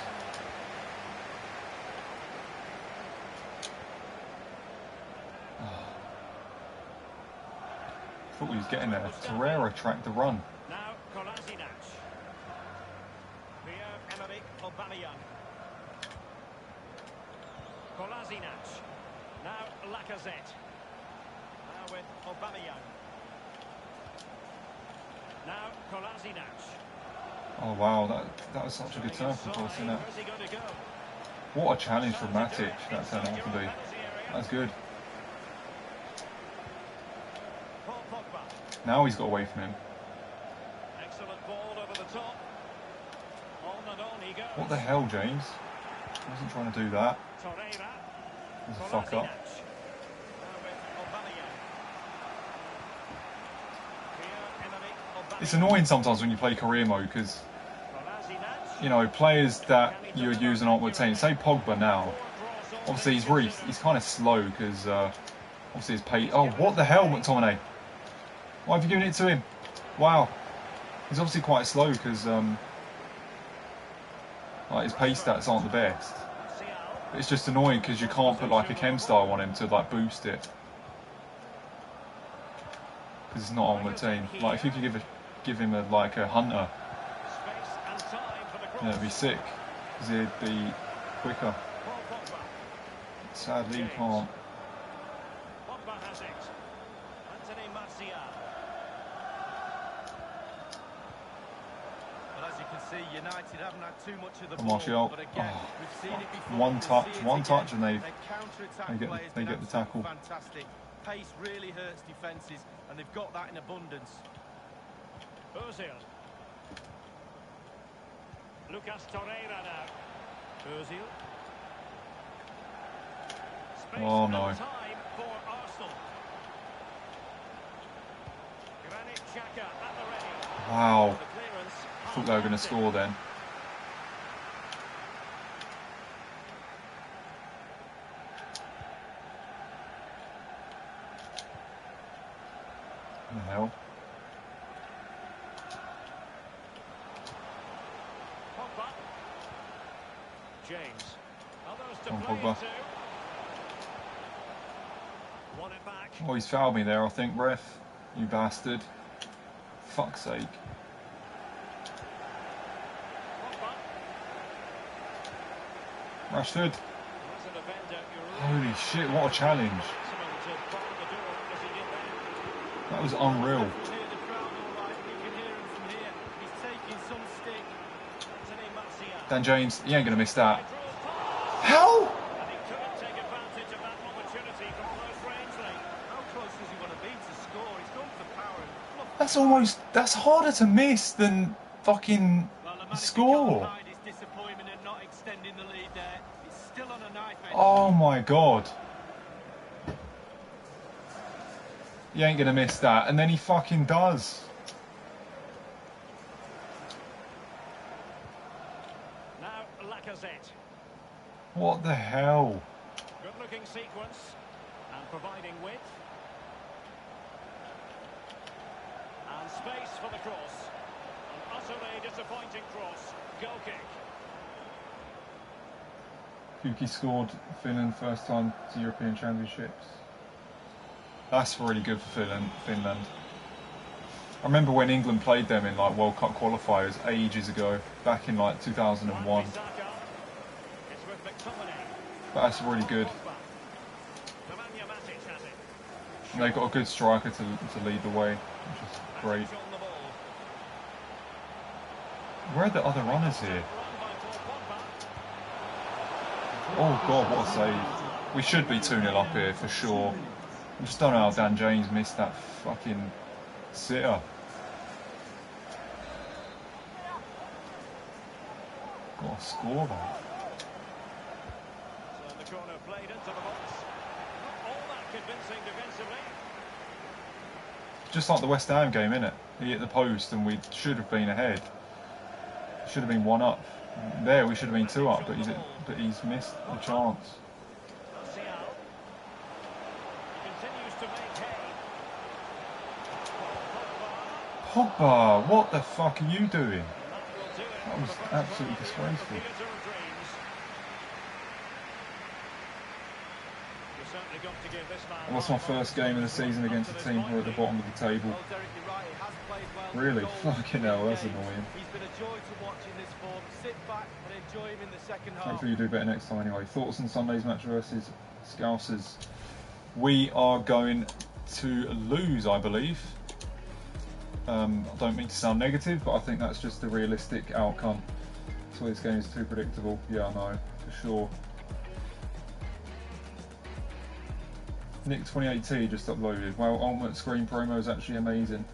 Thought he was getting there. Torreira tracked the run. Now Kolasinac. Pierre-Emerick Aubameyang. Kolasinac. Now Lacazette. Now with Aubameyang. Now Kolasinac. Oh wow, that was such a good turn for us, isn't it? What a challenge from Matic that turned out to be. That's good. Now he's got away from him. Excellent ball over the top. On and on he goes. What the hell, James? I wasn't trying to do that. Torreira. There's a fuck up. It's annoying sometimes when you play career mode because, you know, players that you're using aren't with team. Say Pogba now. Obviously he's kind of slow because obviously his pace. Oh, what the hell, McTominay? Why have you given it to him? Wow. He's obviously quite slow because like his pace stats aren't the best. But it's just annoying because you can't put like a chem style on him to like boost it. Because it's not on the team. Like if you could give him like a hunter, yeah, it'd be sick. Because he'd be quicker. Sadly, you can't. Well, as you can see, United haven't had too much of the ball. Martial. But again, we've seen it before. One touch, and they they get the tackle. Fantastic. Pace really hurts defences, and they've got that in abundance. Ozil. Lucas Torreira now. Ozil. Oh no. Time for Arsenal. Granit Xhaka at the ready. Wow. Thought they were going to score then. What the hell? Pogba. James. Others to Come on, play Pogba. into. Won it back. Oh, he's fouled me there, I think, ref. You bastard. Fuck's sake. Pogba. Rashford. As a defender, you're Holy shit, what a challenge. maximum to bar the door as he did there. That was unreal. You can hear the crowd all right. You can hear him from here. He's taking some stick. Anthony Martial. Dan James, he ain't going to miss that. Draws past. How? And he couldn't take advantage of that opportunity from close range, Lee. How close does he want to be to score? He's gone for power. That's harder to miss than fucking Well, the manager score. can't hide his disappointment at not extending the lead there. It's still on a knife edge. Oh my god. He ain't gonna miss that, and then he fucking does. Now Lacazette. What the hell? Good looking sequence and providing width. And space for the cross. An utterly disappointing cross. Goal kick. Kuki scored Finland first time to European Championships. That's really good for Finland. I remember when England played them in like World Cup qualifiers ages ago, back in like 2001. It's with McTominay. But that's really good. Nemanja Matic has it. And they've got a good striker to lead the way, which is great. Matic on the ball. Where are the other runners here? Run by Paul Pogba. Oh god, what a save. We should be 2-0 up here for sure. I just don't know how Dan James missed that fucking sitter. Got to score that. So the corner played into the box. Not all that convincing defensively. Just like the West Ham game, innit? He hit the post and we should have been ahead. Should have been 1 up. There, we should have been 2 up, but he's missed the chance. Continues to make hay. Pogba, what the fuck are you doing? That was absolutely disgraceful. What's my first game of the season against a team who are at the bottom of the table? Really? Fucking hell, that's annoying. He's been a joy to watch in this form. Sit back and enjoy him in the second half. Hopefully you do better next time anyway. Thoughts on Sunday's match versus Scousers? We are going to lose, I believe. I don't mean to sound negative, but I think that's just the realistic outcome. So this game is too predictable. Yeah, I know, for sure. Nick 2018 just uploaded. Well, Ultimate Screen promo is actually amazing.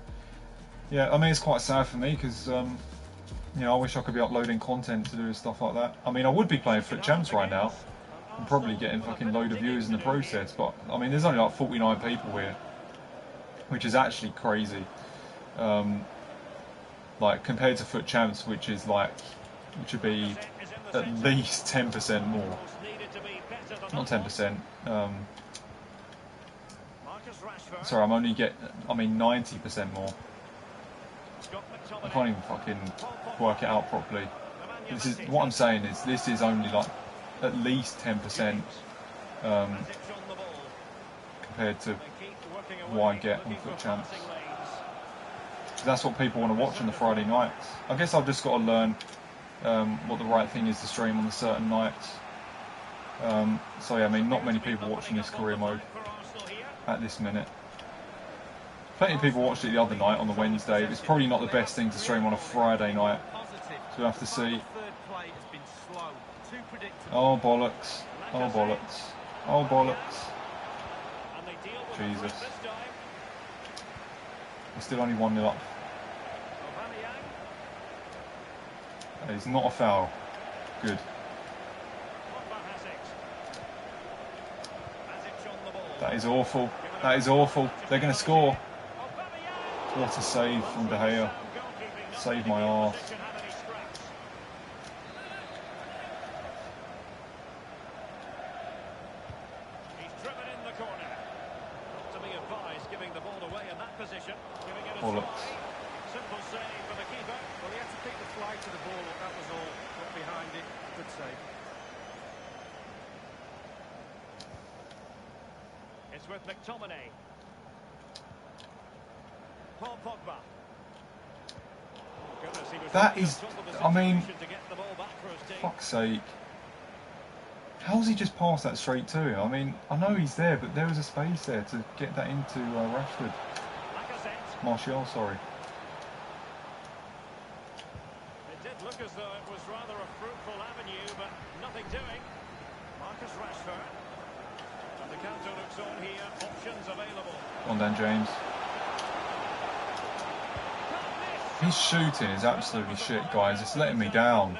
Yeah, I mean, it's quite sad for me because, you know, I wish I could be uploading content to do stuff like that. I mean, I would be playing Foot Champs right now and probably getting fucking load of viewers in the process, but I mean, there's only like 49 people here, which is actually crazy. Like compared to Foot Champs, which would be at least 10% more. Not 10%. Sorry, I mean 90% more. I can't even fucking work it out properly. This is what I'm saying is this is only like at least 10% compared to what I get on Foot Champs. That's what people want to watch on the Friday nights. I guess I've just got to learn what the right thing is to stream on the certain nights. So yeah, I mean, not many people watching this career mode at this minute. Plenty of people watched it the other night on the Wednesday. It's probably not the best thing to stream on a Friday night. So we'll have to see. Oh bollocks. Oh bollocks. Oh bollocks. Jesus. We're still only 1-0 up. That is not a foul. Good. That is awful. That is awful. They're going to score. What a save from De Gea. Saved my arse. Bollocks. Simple save for the keeper. Well, he had to pick the fly to the ball. That was all. Got behind it. Good save. It's with McTominay. Paul Pogba. That is, I mean, fuck's sake. How's he just passed that straight to him? I mean, I know he's there, but there was a space there to get that into Rashford. Martial, sorry. It did look as though it was rather a fruitful avenue, but nothing doing. Marcus Rashford. And the counter looks on here. Options available. On then, James. His shooting is absolutely shit, guys. It's letting me down.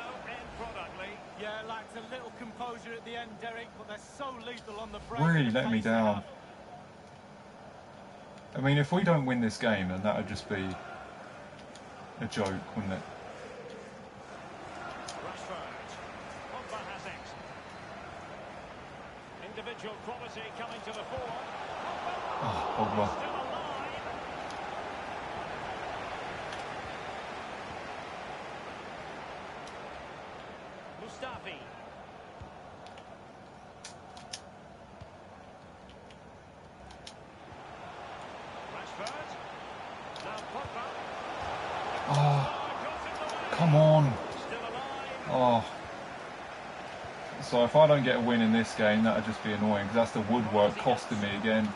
Yeah, lacked a little composure at the end, Derek, but they're so lethal on the break. Really letting me down. I mean, if we don't win this game, then that would just be a joke, wouldn't it? Rashford. Pogba has it. Individual quality coming to the fore. Oh, Pogba. Still alive. Mustafi. Rashford. Now Pogba. Oh, come on. Still alive. Oh. So if I don't get a win in this game, that would just be annoying, because that's the woodwork costing me again.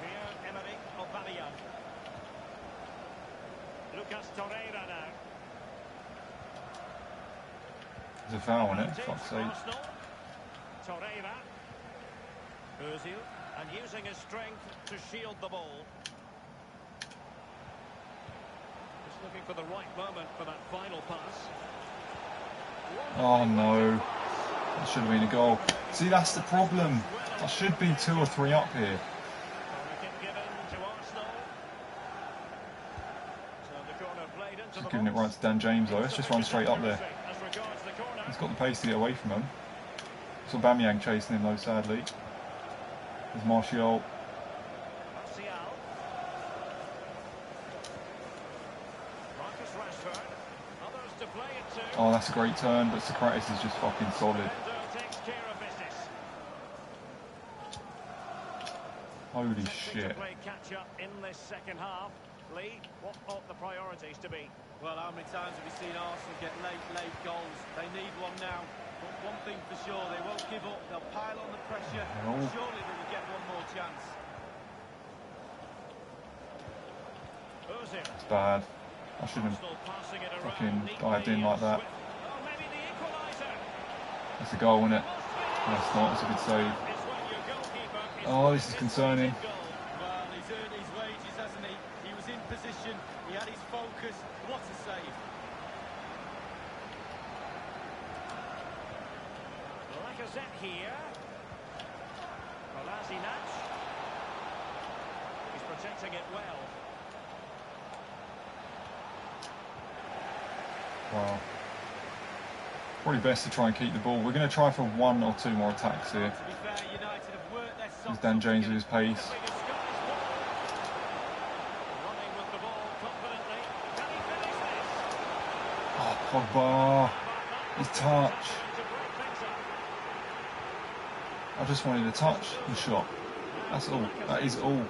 Pierre-Emerick Aubameyang. Lucas Torreira now. There's a foul on it, fuck's sake. Arsenal. Torreira. Ozil, and using his strength to shield the ball. Just looking for the right moment for that final pass. Oh no, that should have been a goal. See, that's the problem. I should be 2 or 3 up here. Wicket given to Arsenal. So the corner played into Just the giving it box. right to Dan James though. Let's just run straight up there. got the pace to get away from him. It's Aubameyang chasing him though, sadly. There's Martial. Oh, that's a great turn, but Socrates is just fucking solid. Holy shit. Catch up in this second half. Lee, what ought the priorities to be? Well, how many times have we seen Arsenal get late goals? They need one now. But one thing for sure, they won't give up. They'll pile on the pressure. Oh. Surely they will get one more chance. It's bad. I shouldn't have fucking dived in like that. That's a goal, isn't it? No, it's not. It's a good save. Oh, this is concerning. Well, he's earned his wages, hasn't he? He was in position. He had his focus. What a save. Lacazette here. Kolasinac. He's protecting it well. Wow. Probably best to try and keep the ball. We're going to try for 1 or 2 more attacks here. To be fair, United have worked their There's socks Dan off to James get with his it. pace. Running with the ball confidently. Can he finish this? Oh, Pogba. His touch. I just wanted a touch and shot. That's all. That is all.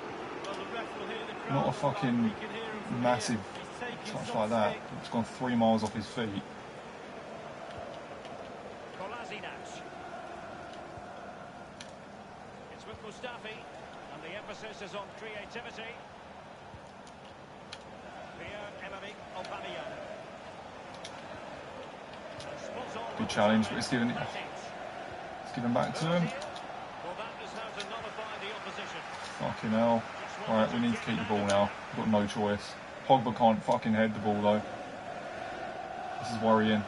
Not a fucking massive touch like that. It's gone 3 miles off his feet. Kolasinac. It's with Mustafi, and the emphasis is on creativity. Pierre-Emerick Aubameyang. Good challenge, but it's given back to him. Well, that is how to nullify the opposition. Fucking hell. Alright, we need to keep the ball now. We've got no choice. Pogba can't fucking head the ball though. This is worrying.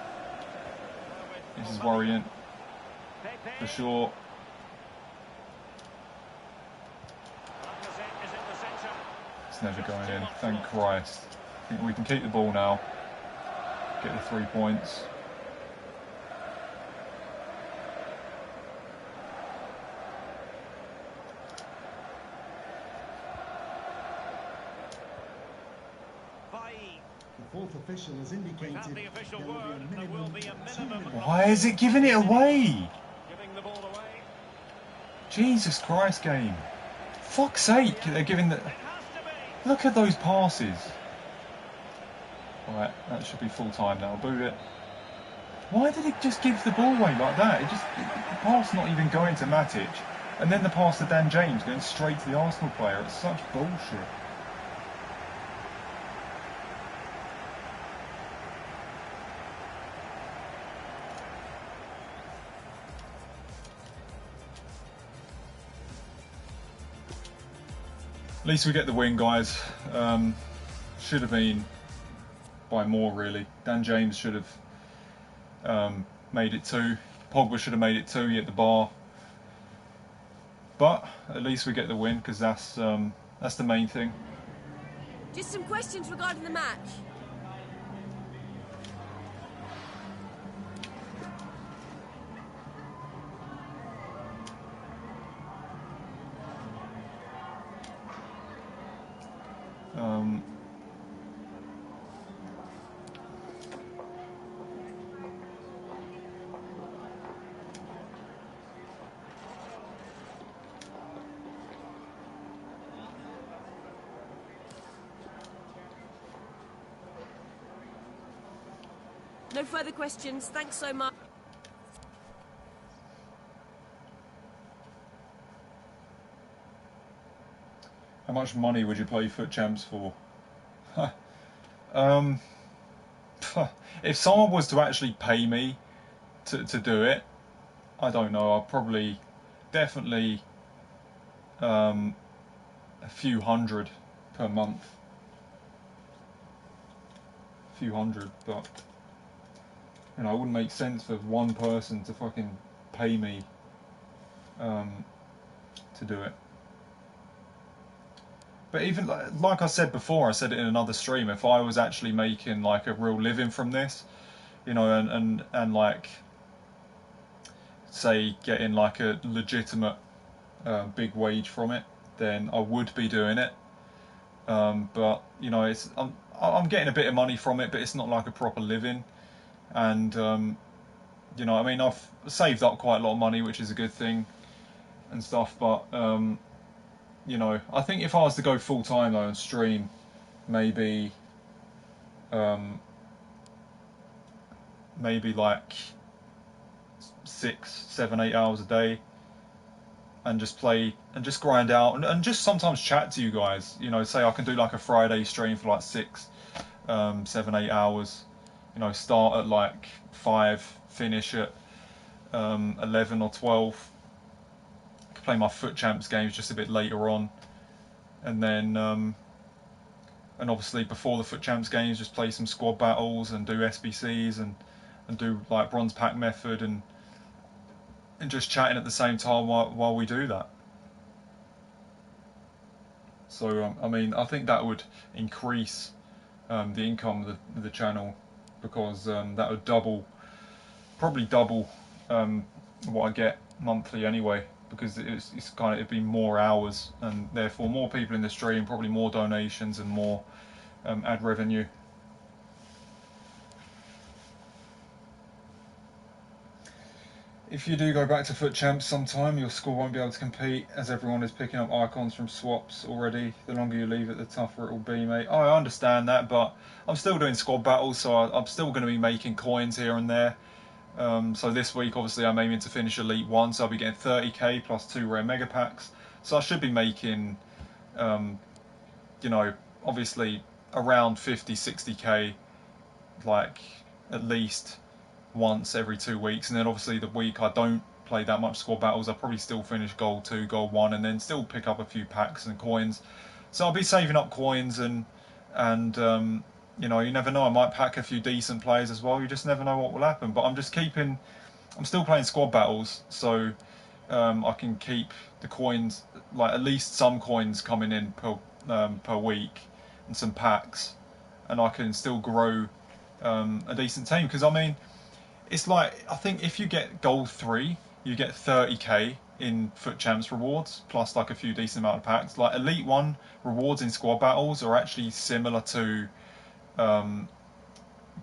This is worrying. For sure. Lacazette is in the centre. It's never going in. Thank Christ. I think we can keep the ball now. Get the 3 points. The fourth official has indicated We've had the official there will be a word. There will be a minimum. Why is it giving it away? Giving the ball away. Jesus Christ, game. Fuck's sake, they're giving the... It has to be. Look at those passes. Right, that should be full time now. Boot it. Why did it just give the ball away like that? The pass not even going to Matic. And then the pass to Dan James going straight to the Arsenal player. It's such bullshit. At least we get the win, guys. Should have been by more, really. Dan James should have made it 2. Pogba should have made it 2. He hit the bar. But at least we get the win, because that's the main thing. Just some questions regarding the match. No further questions. Thanks so much. How much money would you play Foot Champs for? If someone was to actually pay me to do it, I don't know. I'll probably, definitely, a few hundred per month. A few hundred, but you know, it wouldn't make sense for one person to fucking pay me to do it. But even like I said before, I said it in another stream, if I was actually making like a real living from this, you know, and like say, getting like a legitimate big wage from it, then I would be doing it. But you know, I'm getting a bit of money from it, but it's not like a proper living. And you know, I mean, I've saved up quite a lot of money, which is a good thing and stuff. But you know, I think if I was to go full time though and stream, maybe maybe like 6, 7, 8 hours a day, and just play and just grind out and just sometimes chat to you guys. You know, say I can do like a Friday stream for like 6, 7, 8 hours. You know, start at like 5, finish at 11 or 12. I can play my Foot Champs games just a bit later on, and then and obviously before the Foot Champs games, just play some squad battles and do SBCs and do like bronze pack method and just chatting at the same time while we do that. So I mean, I think that would increase the income of the channel, because that would probably double what I get monthly anyway, because it's kind of, it'd be more hours and therefore more people in the stream, probably more donations and more ad revenue. If you do go back to Foot Champs sometime, your score won't be able to compete, as everyone is picking up icons from swaps already. The longer you leave it, the tougher it will be, mate. Oh, I understand that, but I'm still doing squad battles, so I'm still going to be making coins here and there. So this week, obviously, I'm aiming to finish Elite 1, so I'll be getting 30k plus 2 rare mega packs. So I should be making, you know, obviously around 50, 60k, like, at least once every 2 weeks. And then obviously the week I don't play that much squad battles, I'll probably still finish Gold 2, Gold 1, and then still pick up a few packs and coins. So I'll be saving up coins and you know, you never know, I might pack a few decent players as well. You just never know what will happen. But I'm still playing squad battles, so I can keep the coins, like at least some coins coming in per week, and some packs, and I can still grow a decent team. Because I mean, it's like, I think if you get Gold 3, you get 30k in Foot Champs rewards, plus like a few decent amount of packs. Like Elite 1 rewards in squad battles are actually similar to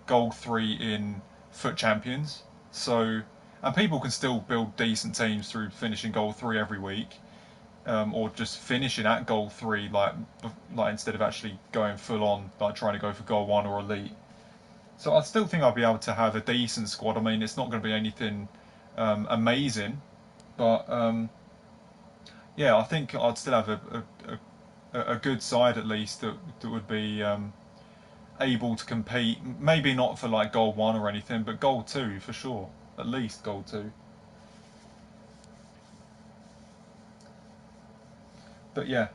Gold 3 in Foot Champions. So, and people can still build decent teams through finishing Gold 3 every week, or just finishing at Gold 3, like instead of actually going full on, like trying to go for Gold 1 or Elite. So I still think I'll be able to have a decent squad. I mean, it's not going to be anything amazing, but yeah, I think I'd still have a good side at least that would be able to compete. Maybe not for like Gold 1 or anything, but Gold 2 for sure. At least Gold 2. But yeah,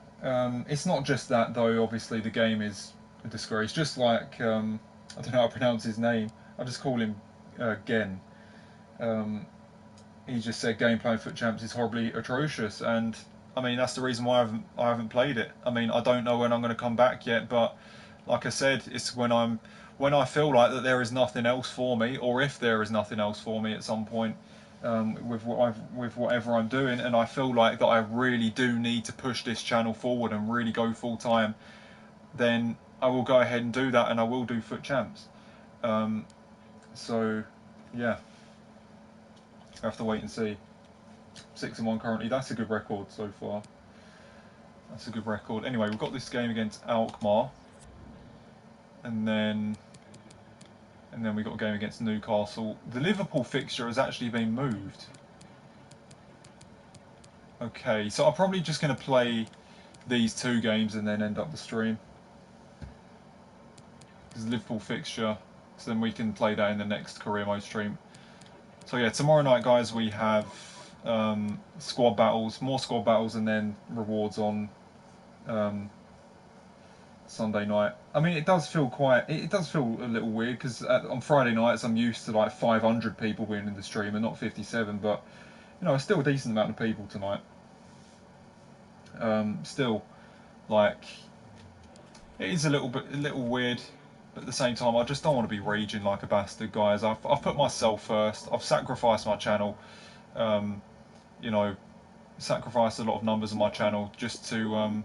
it's not just that though. Obviously, the game is a disgrace. Just like I don't know how to pronounce his name. I just call him Gen. He just said gameplay in Foot Champs is horribly atrocious, and I mean that's the reason why I haven't played it. I mean, I don't know when I'm going to come back yet, but like I said, it's when I feel like that there is nothing else for me, or if there is nothing else for me at some point with whatever I'm doing, and I feel like that I really do need to push this channel forward and really go full time, then I will go ahead and do that, and I will do Foot Champs. So yeah, I have to wait and see. 6-1 currently. That's a good record so far. That's a good record. Anyway, we've got this game against Alkmaar, and then we've got a game against Newcastle. The Liverpool fixture has actually been moved. Okay, so I'm probably just going to play these 2 games and then end up the stream. This is Liverpool fixture, so then we can play that in the next career mode stream. So yeah, tomorrow night, guys, we have squad battles, more squad battles, and then rewards on Sunday night. I mean, it does feel a little weird, because on Friday nights I'm used to like 500 people being in the stream and not 57, but you know, it's still a decent amount of people tonight. Still, like, it is a little weird, but at the same time, I just don't want to be raging like a bastard, guys. I've put myself first. I've sacrificed my channel you know, sacrifice a lot of numbers on my channel just to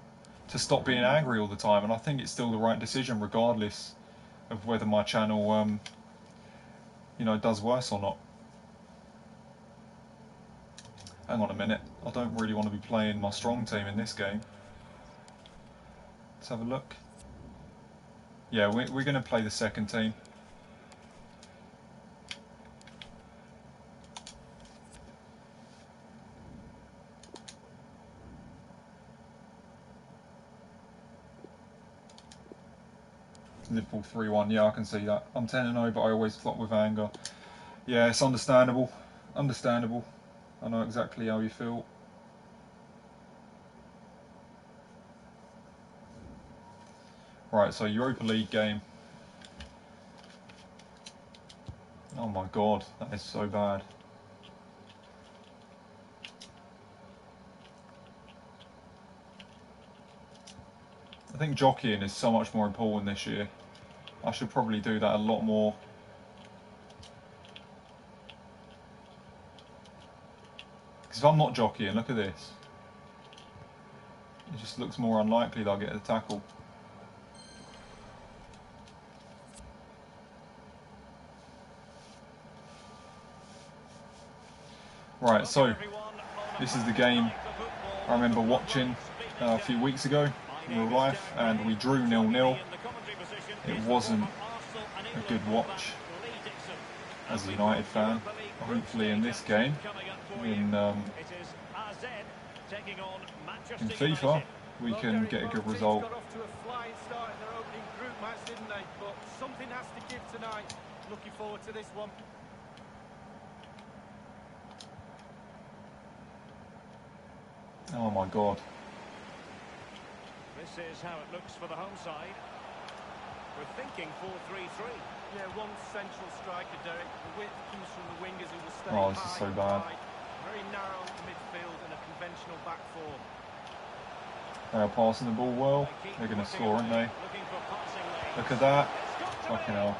stop being angry all the time, and I think it's still the right decision regardless of whether my channel you know, does worse or not. Hang on a minute, I don't really want to be playing my strong team in this game. Let's have a look. Yeah, we're going to play the second team. Liverpool 3-1, yeah, I can see that. I'm 10-0, but I always flop with anger. Yeah, it's understandable. Understandable. I know exactly how you feel. Right, so Europa League game. Oh my god, that is so bad. I think jockeying is so much more important this year. I should probably do that a lot more. Because if I'm not jockeying, look at this. It just looks more unlikely that I'll get the tackle. Right, so this is the game I remember watching a few weeks ago in real life, and we drew 0-0. It wasn't a good watch as a United fan. Hopefully in this game, in FIFA, we can get a good result. Got off to a flying start in their opening group match, didn't they? But something has to give tonight. Looking forward to this one. Oh my god. This is how it looks for the home side. We're thinking 4-3-3. Yeah, one central striker, Derek. The width comes from the wingers who will stay Oh, this is so bad. high. Very narrow midfield and a conventional back four. They are passing the ball well. They're going to score, aren't they? Look at that. Fucking hell.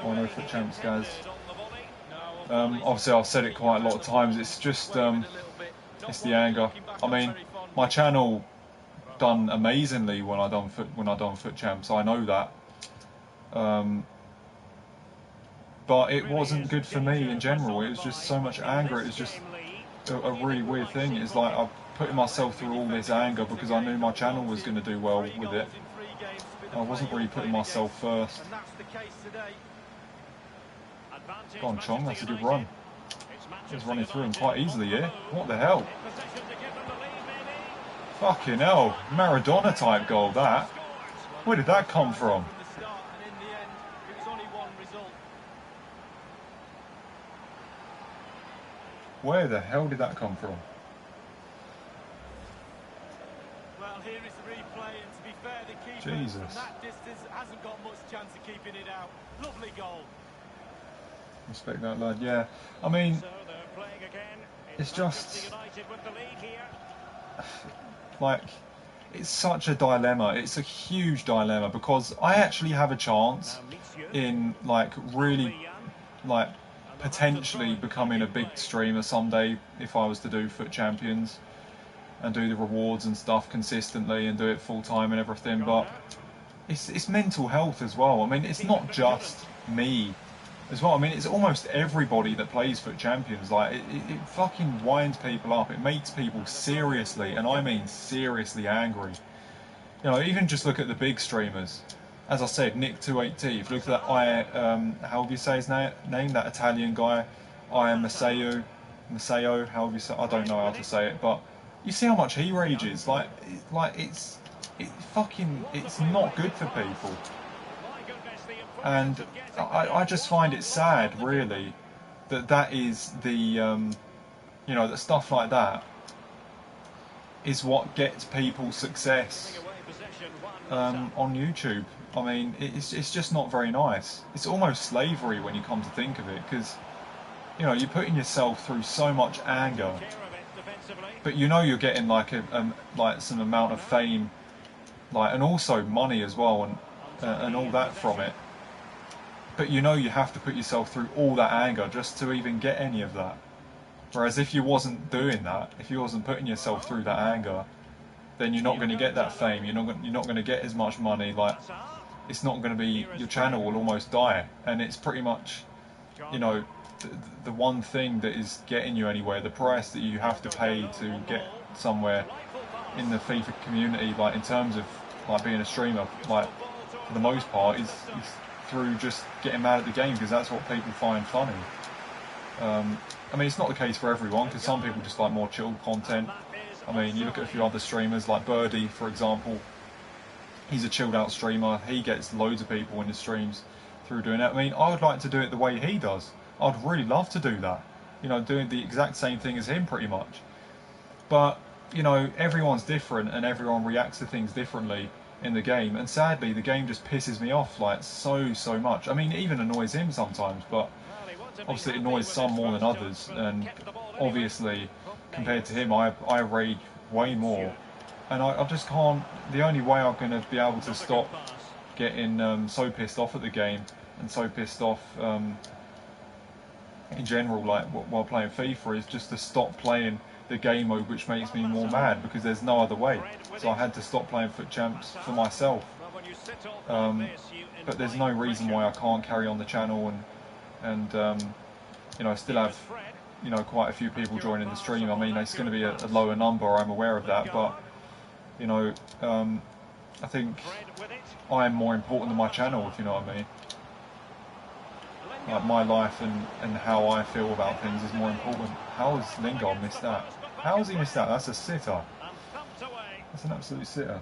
1-0 for champs, guys. Obviously, I've said it quite a lot of times. It's just, it's the anger. I mean, my channel done amazingly when I done foot champs. I know that. But it wasn't good for me in general. It was just so much anger. It was just a really weird thing. It's like I'm putting myself through all this anger because I knew my channel was going to do well with it. I wasn't really putting myself first. Go on, Chong, that's a good run. He's running through him quite easily here. What the hell? Fucking hell. Maradona type goal, that. Where did that come from? Where the hell did that come from? Well, here is the replay, and to be fair, the keeper Jesus. from that distance hasn't got much chance of keeping it out. Lovely goal. Respect that, lad. Yeah, I mean, it's just like, it's such a dilemma. It's a huge dilemma because I actually have a chance in like really like potentially becoming a big streamer someday if I was to do Foot Champions and do the rewards and stuff consistently and do it full time and everything. But it's mental health as well. I mean, it's not just me as well. I mean, it's almost everybody that plays Foot Champions. Like, it fucking winds people up. It makes people seriously, and I mean seriously, angry. You know, even just look at the big streamers. As I said, Nick280. If you look at that, how do you say his name? That Italian guy, I am Maseo, how do you say? I don't know how to say it, but you see how much he rages. Like it's not good for people. And I just find it sad, really, that is the, you know, that stuff like that is what gets people success on YouTube. I mean, it's just not very nice. It's almost slavery when you come to think of it, because, you know, you're putting yourself through so much anger, but you know you're getting like like some amount of fame, like, and also money as well, and all that from it. But you know you have to put yourself through all that anger just to even get any of that. Whereas if you wasn't doing that, if you wasn't putting yourself through that anger, then you're not going to get that fame. You're not going to get as much money. Like, it's not going to be, your channel will almost die. And it's pretty much, you know, the one thing that is getting you anywhere, the price that you have to pay to get somewhere in the FIFA community, like in terms of like being a streamer, like for the most part, is through just getting mad at the game, because that's what people find funny. I mean, it's not the case for everyone, because some people just like more chilled content. I mean, you look at a few other streamers, like Birdie, for example. He's a chilled out streamer. He gets loads of people in his streams through doing that. I mean, I would like to do it the way he does. I'd really love to do that. You know, doing the exact same thing as him, pretty much. But, you know, everyone's different and everyone reacts to things differently in the game. And sadly, the game just pisses me off, like, so much. I mean, it even annoys him sometimes, but obviously it annoys some more than others. And obviously, compared to him, I rage way more. And I just can't, the only way I'm going to be able to stop getting so pissed off at the game and so pissed off in general, like while playing FIFA, is just to stop playing the game mode which makes me more mad, because there's no other way. So I had to stop playing Foot Champs for myself. But there's no reason why I can't carry on the channel and you know, still have, you know, quite a few people joining the stream. I mean, it's going to be a lower number, I'm aware of that, but you know, I think I'm more important than my channel, if you know what I mean. Like, my life and how I feel about things is more important. How has Lingard missed that? How has he missed that? That's a sitter. That's an absolute sitter.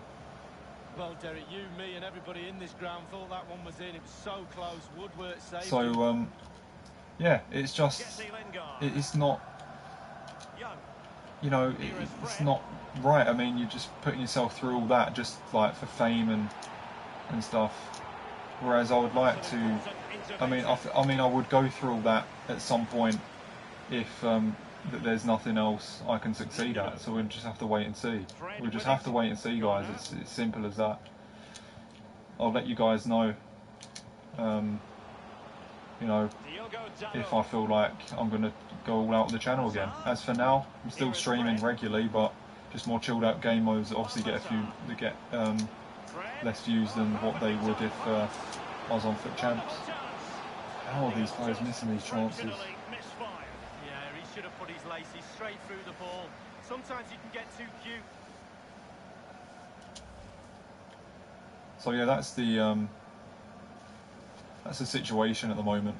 Well, Derek, you, me and everybody in this ground thought that one was in. It was so close. Woodward saved. So, yeah, it's just, it's not, you know, it's not right. I mean, you're just putting yourself through all that just like for fame and stuff. Whereas I would like to, I mean, I would go through all that at some point if that there's nothing else I can succeed at. So we'll just have to wait and see. We'll just have to wait and see, guys. It's simple as that. I'll let you guys know, you know, if I feel like I'm going to go all out on the channel again. As for now, I'm still streaming regularly, but just more chilled out game modes that obviously get less views than what they would if I was on Foot Champs. How are these players missing these chances? Yeah, he should have put his laces straight through the ball. Sometimes you can get too cute. So yeah, that's the situation at the moment.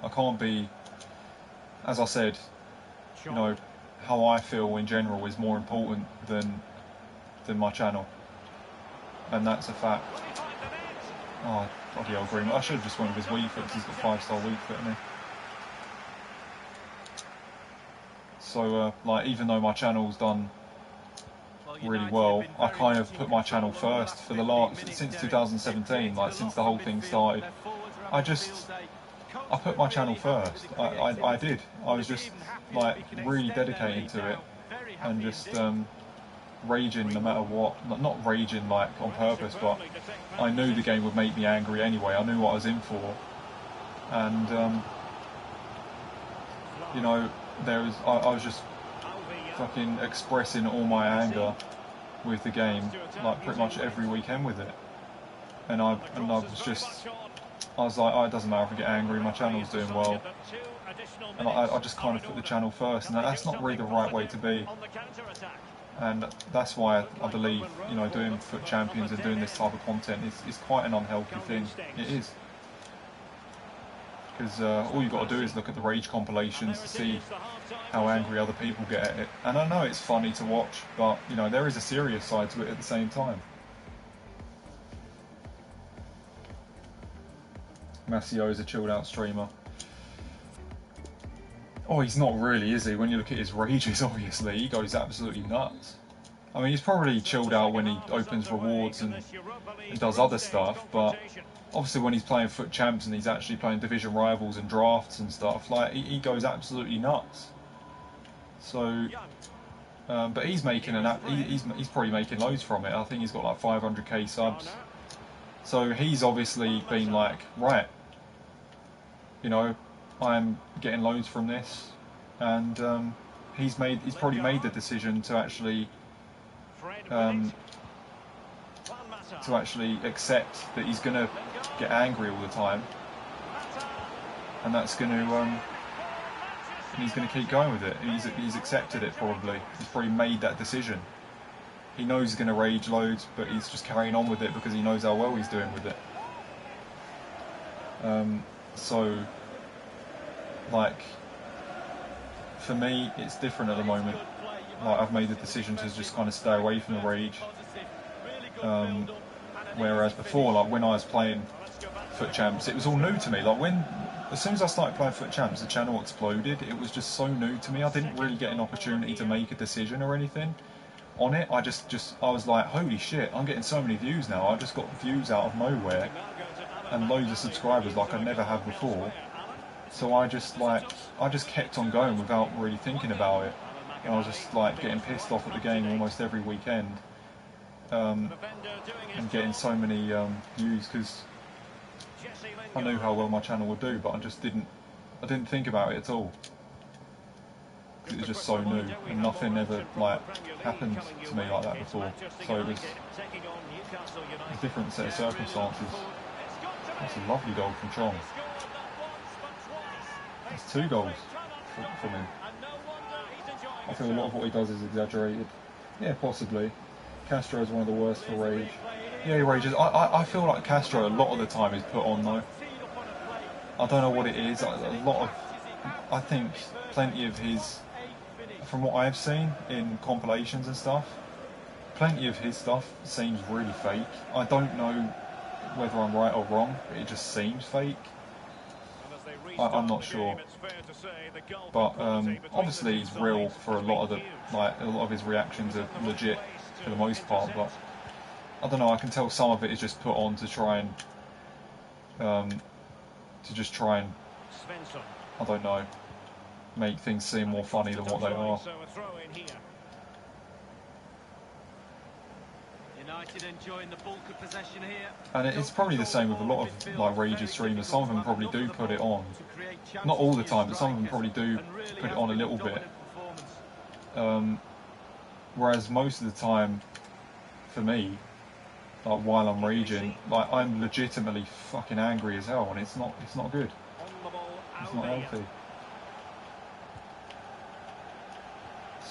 I can't be, as I said, you know, how I feel in general is more important than my channel, and that's a fact. Oh, bloody hell, Green. I should have just went with his weak foot, because he's got 5-star weak foot in me. So, like, even though my channel's done really well, I kind of put my channel first for the since 2017, like since the whole thing started. I put my channel first. I did. I was just like really dedicated to it and just raging no matter what. Not raging like on purpose, but I knew the game would make me angry anyway. I knew what I was in for, and you know, I was just fucking expressing all my anger with the game, like pretty much every weekend with it. And I was like, oh, it doesn't matter if I get angry, my channel's doing well. And I just kind of put the channel first, and that's not really the right way to be. And that's why I believe, you know, doing Foot Champions and doing this type of content is quite an unhealthy thing. It is. Because all you've got to do is look at the rage compilations to see how angry other people get at it. And I know it's funny to watch, but, you know, there is a serious side to it at the same time. Massio is a chilled out streamer. Oh, he's not really, is he? When you look at his rages, obviously, he goes absolutely nuts. I mean, he's probably chilled out when he opens rewards and does other stuff, but obviously when he's playing Foot Champs and he's actually playing division rivals and drafts and stuff, like, he goes absolutely nuts. So, but he's making he's probably making loads from it. I think he's got like 500k subs. So he's obviously been like, right, you know, I'm getting loads from this. and he's probably made the decision to actually accept that he's going to get angry all the time, and that's going to he's going to keep going with it. He's accepted it probably. He's probably made that decision. He knows he's going to rage loads, but he's just carrying on with it because he knows how well he's doing with it. So, like, for me, it's different at the moment. Like, I've made the decision to just kind of stay away from the rage. Whereas before, like when I was playing Foot Champs, it was all new to me. Like as soon as I started playing Foot Champs, the channel exploded. It was just so new to me. I didn't really get an opportunity to make a decision or anything on it. I was like, holy shit, I'm getting so many views now. I just got views out of nowhere and loads of subscribers like I never had before. So I just kept on going without really thinking about it. And I was just like getting pissed off at the game almost every weekend. And getting so many views because I knew how well my channel would do, but I didn't think about it at all. It was just so new, and nothing ever like happened to me like that before. So it was a different set of circumstances. That's a lovely goal from Chong. That's 2 goals from him. I feel a lot of what he does is exaggerated. Yeah, possibly. Castro is one of the worst for rage. Yeah, he rages. I feel like Castro a lot of the time is put on though. I don't know what it is. I think plenty of his, from what I've seen in compilations and stuff, plenty of his stuff seems really fake. I don't know whether I'm right or wrong, but it just seems fake. I'm not sure. But obviously he's real for a lot of his reactions are legit for the most part, but I don't know, I can tell some of it is just put on to try and I don't know, make things seem more funny than what they are. And it's probably the same with a lot of like Rager streamers. Some of them probably do put it on, not all the time, but some of them probably do put it on a little bit. Whereas most of the time, for me, like while I'm raging, like I'm legitimately fucking angry as hell, and it's not good. It's not healthy.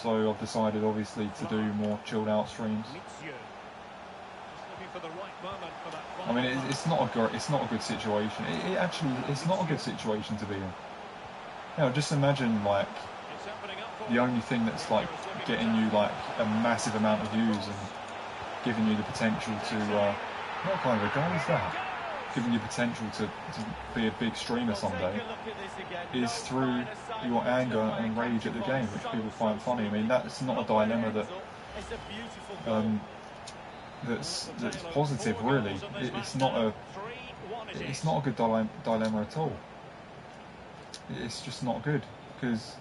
So I've decided, obviously, to do more chilled out streams. I mean, it's not a good situation. It's not a good situation to be in. You know, just imagine like the only thing that's like getting you like a massive amount of views and giving you the potential to what kind of a guy is that? Giving you potential to be a big streamer someday is through your anger and rage at the game, which people find funny. I mean, that's not a dilemma that's positive, really. It's not a good dilemma at all. It's just not good, because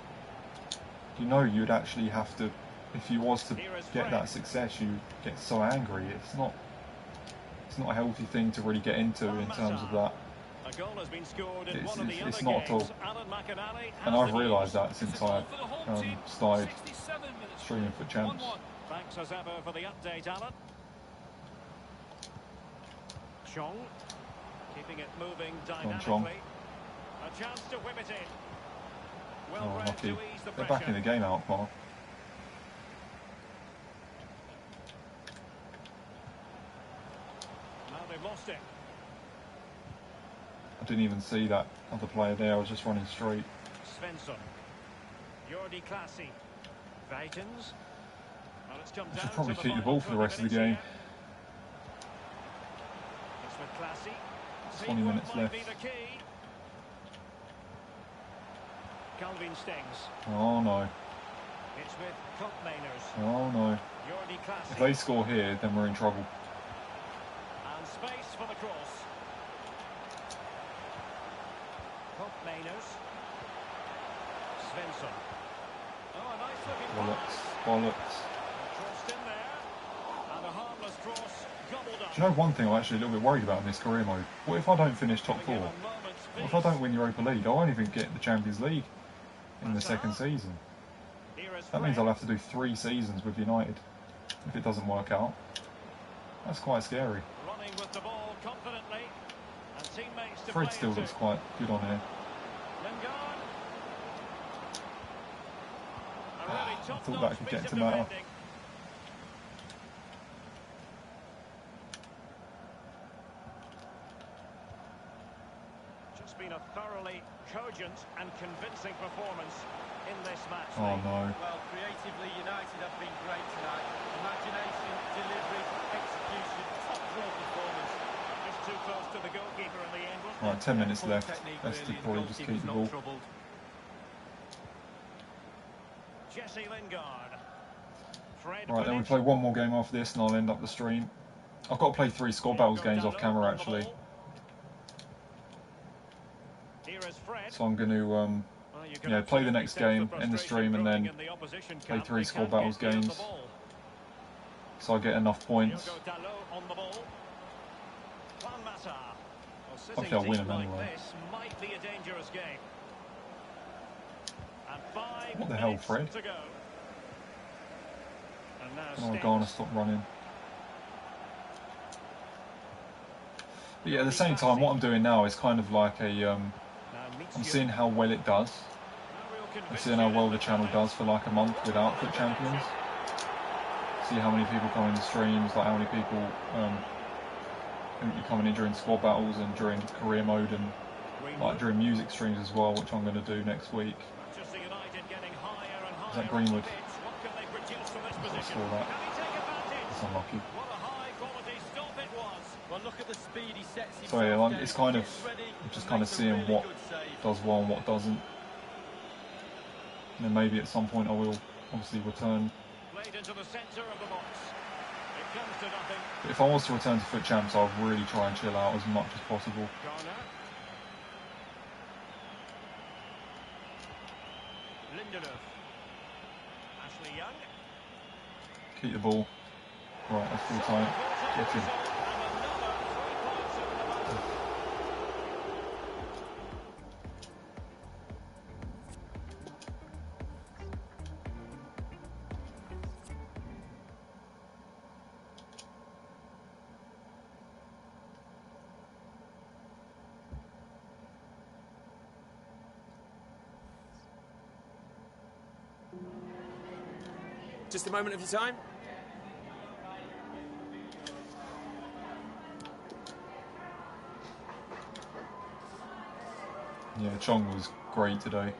you know you'd actually have to, if you was to get that success, you get so angry. It's not a healthy thing to really get into in terms of that. It's not at all. And I've realised that since I started streaming for Champs. Thanks as ever for the update, Alan. Chong, keeping it moving dynamically. A chance to whip it in. Well read to ease the pressure. They're back in the game, Alkmaar. Now they've lost it. I didn't even see that other player there. I was just running straight. Svensson. Jordi Classy. Vitens. Well, it's come I should down probably to keep the ball for the rest of the game. It's with Classy. 20 minutes left. Calvin Stings. Oh no. It's with Kopmeiners. Oh no. Jordi Classy. If they score here, then we're in trouble. And space for the cross. Kopmeiners. Svensson. Oh, a nice looking Bollocks. crossed in there. And a harmless cross gobbled up. Do you know one thing I'm actually a little bit worried about in this career mode? What if I don't finish top 4? What if I don't win Europa League? I won't even get the Champions League. in the second season. Here is That means I'll Fred. have to do 3 seasons with United if it doesn't work out. That's quite scary. Running with the ball confidently. And teammates to Fred play still it looks to. quite good on here. Lingard. A really I thought top-notch that could piece get of to matter. defending. Just been a thoroughly cogent and convincing performance in this match. Oh Lee. no. Well, creatively, United have been great tonight. Imagination, delivery, execution, top-draw performance. Just too close to the goalkeeper in the end, wasn't Right, it? 10 minutes Poor left. technique, Best to really. probably just keep Goalkeeper's the not ball. troubled. Jesse Lingard. Fred Right, then we with play it. one more game after this and I'll end up the stream. I've got to play 3 squad battles games off camera actually. Here is Fred. So I'm going to Well, you can yeah, play the absolutely next sense game, the end the frustration stream and brewing then in the opposition play camp. 3 They squad can't battles get near the games ball. so I get enough points. Diogo Dalot on the ball. Juan Mata. Well, sitting Hopefully I'll win deep them like anyway. this might be a dangerous game. And 5 What the hell, minutes Fred? to go. And now Oh, Stengs. Garner, stop running. But yeah, at the same time, what I'm doing now is kind of like a, Now I'm Mizio. seeing how well it does. No real I'm seeing how well the conviction channel in the does for like a month without Foot Champions. See how many people come in the streams, like how many people are coming in during squad battles and during career mode and like during music streams as well, which I'm going to do next week. Manchester United getting higher and Is that higher Greenwood? on the pitch. What can they produce from this I position? saw that. Can he take advantage? That's unlucky. What a high-quality stop it was. Well, look at the speed he sets himself So yeah, down, it's kind of gets ready, just and kind of makes a seeing really what good save. does well and what doesn't. And then maybe at some point I will obviously return. Played into the centre of the box. It comes to nothing. But if I was to return to Foot Champs, I'd really try and chill out as much as possible. Garner. Lindelof. Ashley Young. Keep the ball. Right, that's full time. Get him. And another 3 points in the bag. Just a moment of your time. Yeah, Chong was great today.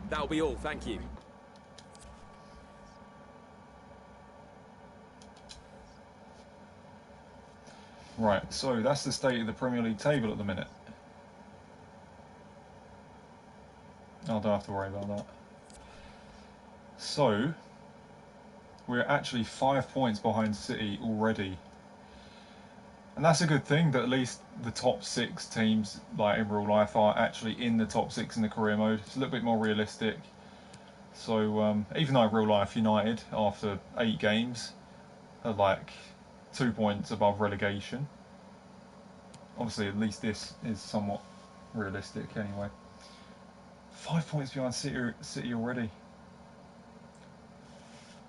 That'll be all, thank you. Right, so that's the state of the Premier League table at the minute. I don't have to worry about that. So, we're actually 5 points behind City already. And that's a good thing that at least the top 6 teams, like in real life, are actually in the top 6 in the career mode. It's a little bit more realistic. So, even though real life United, after 8 games, are like 2 points above relegation. Obviously, at least this is somewhat realistic anyway. 5 points behind City already.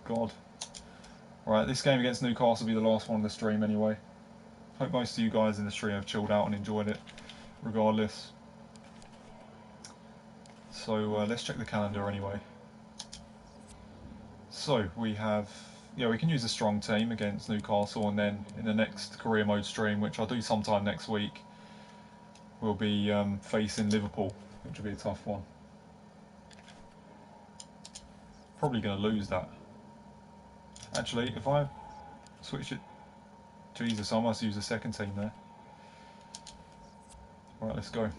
God. Right, this game against Newcastle will be the last one on the stream anyway. Hope most of you guys in the stream have chilled out and enjoyed it, regardless. So let's check the calendar anyway. So we have, yeah, we can use a strong team against Newcastle, and then in the next career mode stream, which I'll do sometime next week, we'll be facing Liverpool, which will be a tough one. Probably going to lose that. Actually, if I switch it, Jesus, I must use a second team there. Right, let's go.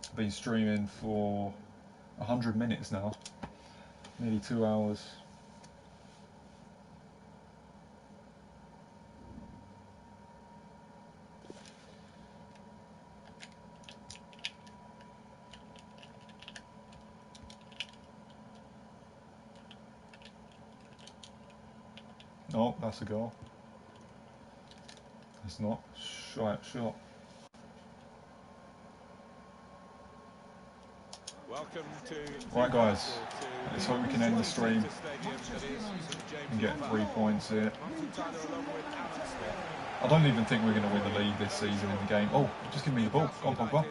I've been streaming for 100 minutes now, nearly 2 hours. Oh, that's a goal. It's not. Shot. Welcome to Right, guys. Let's hope we can end the stream and get 3 points here. I don't even think we're going to win the league this season in the game. Oh, just give me the ball. Go on, Pogba.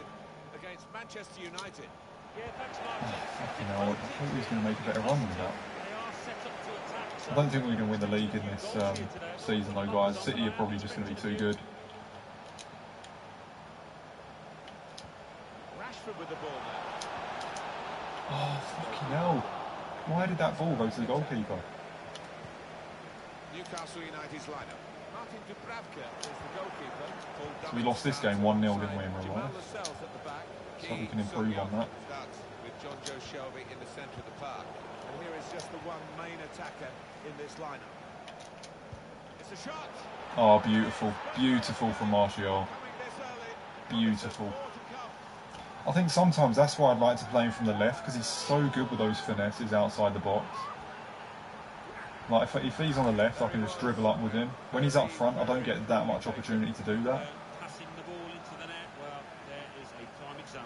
Against Manchester United. Fucking hell, I thought he was going to make a better run than that. I don't think we're going to win the league in this season though, guys. City are probably just going to be too good. Rashford with the ball now. Oh, fucking hell. Why did that ball go to the goalkeeper? Newcastle United's lineup. Martin Dubravka is the goalkeeper. So we lost this game 1-0, didn't we, in real life? So we can improve on that. Starts with John Joe Shelby in the centre of the park. And here is just the one main attacker in this lineup. It's a shot. Oh, beautiful. Beautiful from Martial. Beautiful. I think sometimes that's why I'd like to play him from the left, because he's so good with those finesses outside the box. Like, if he's on the left, I can just dribble up with him. When he's up front, I don't get that much opportunity to do that.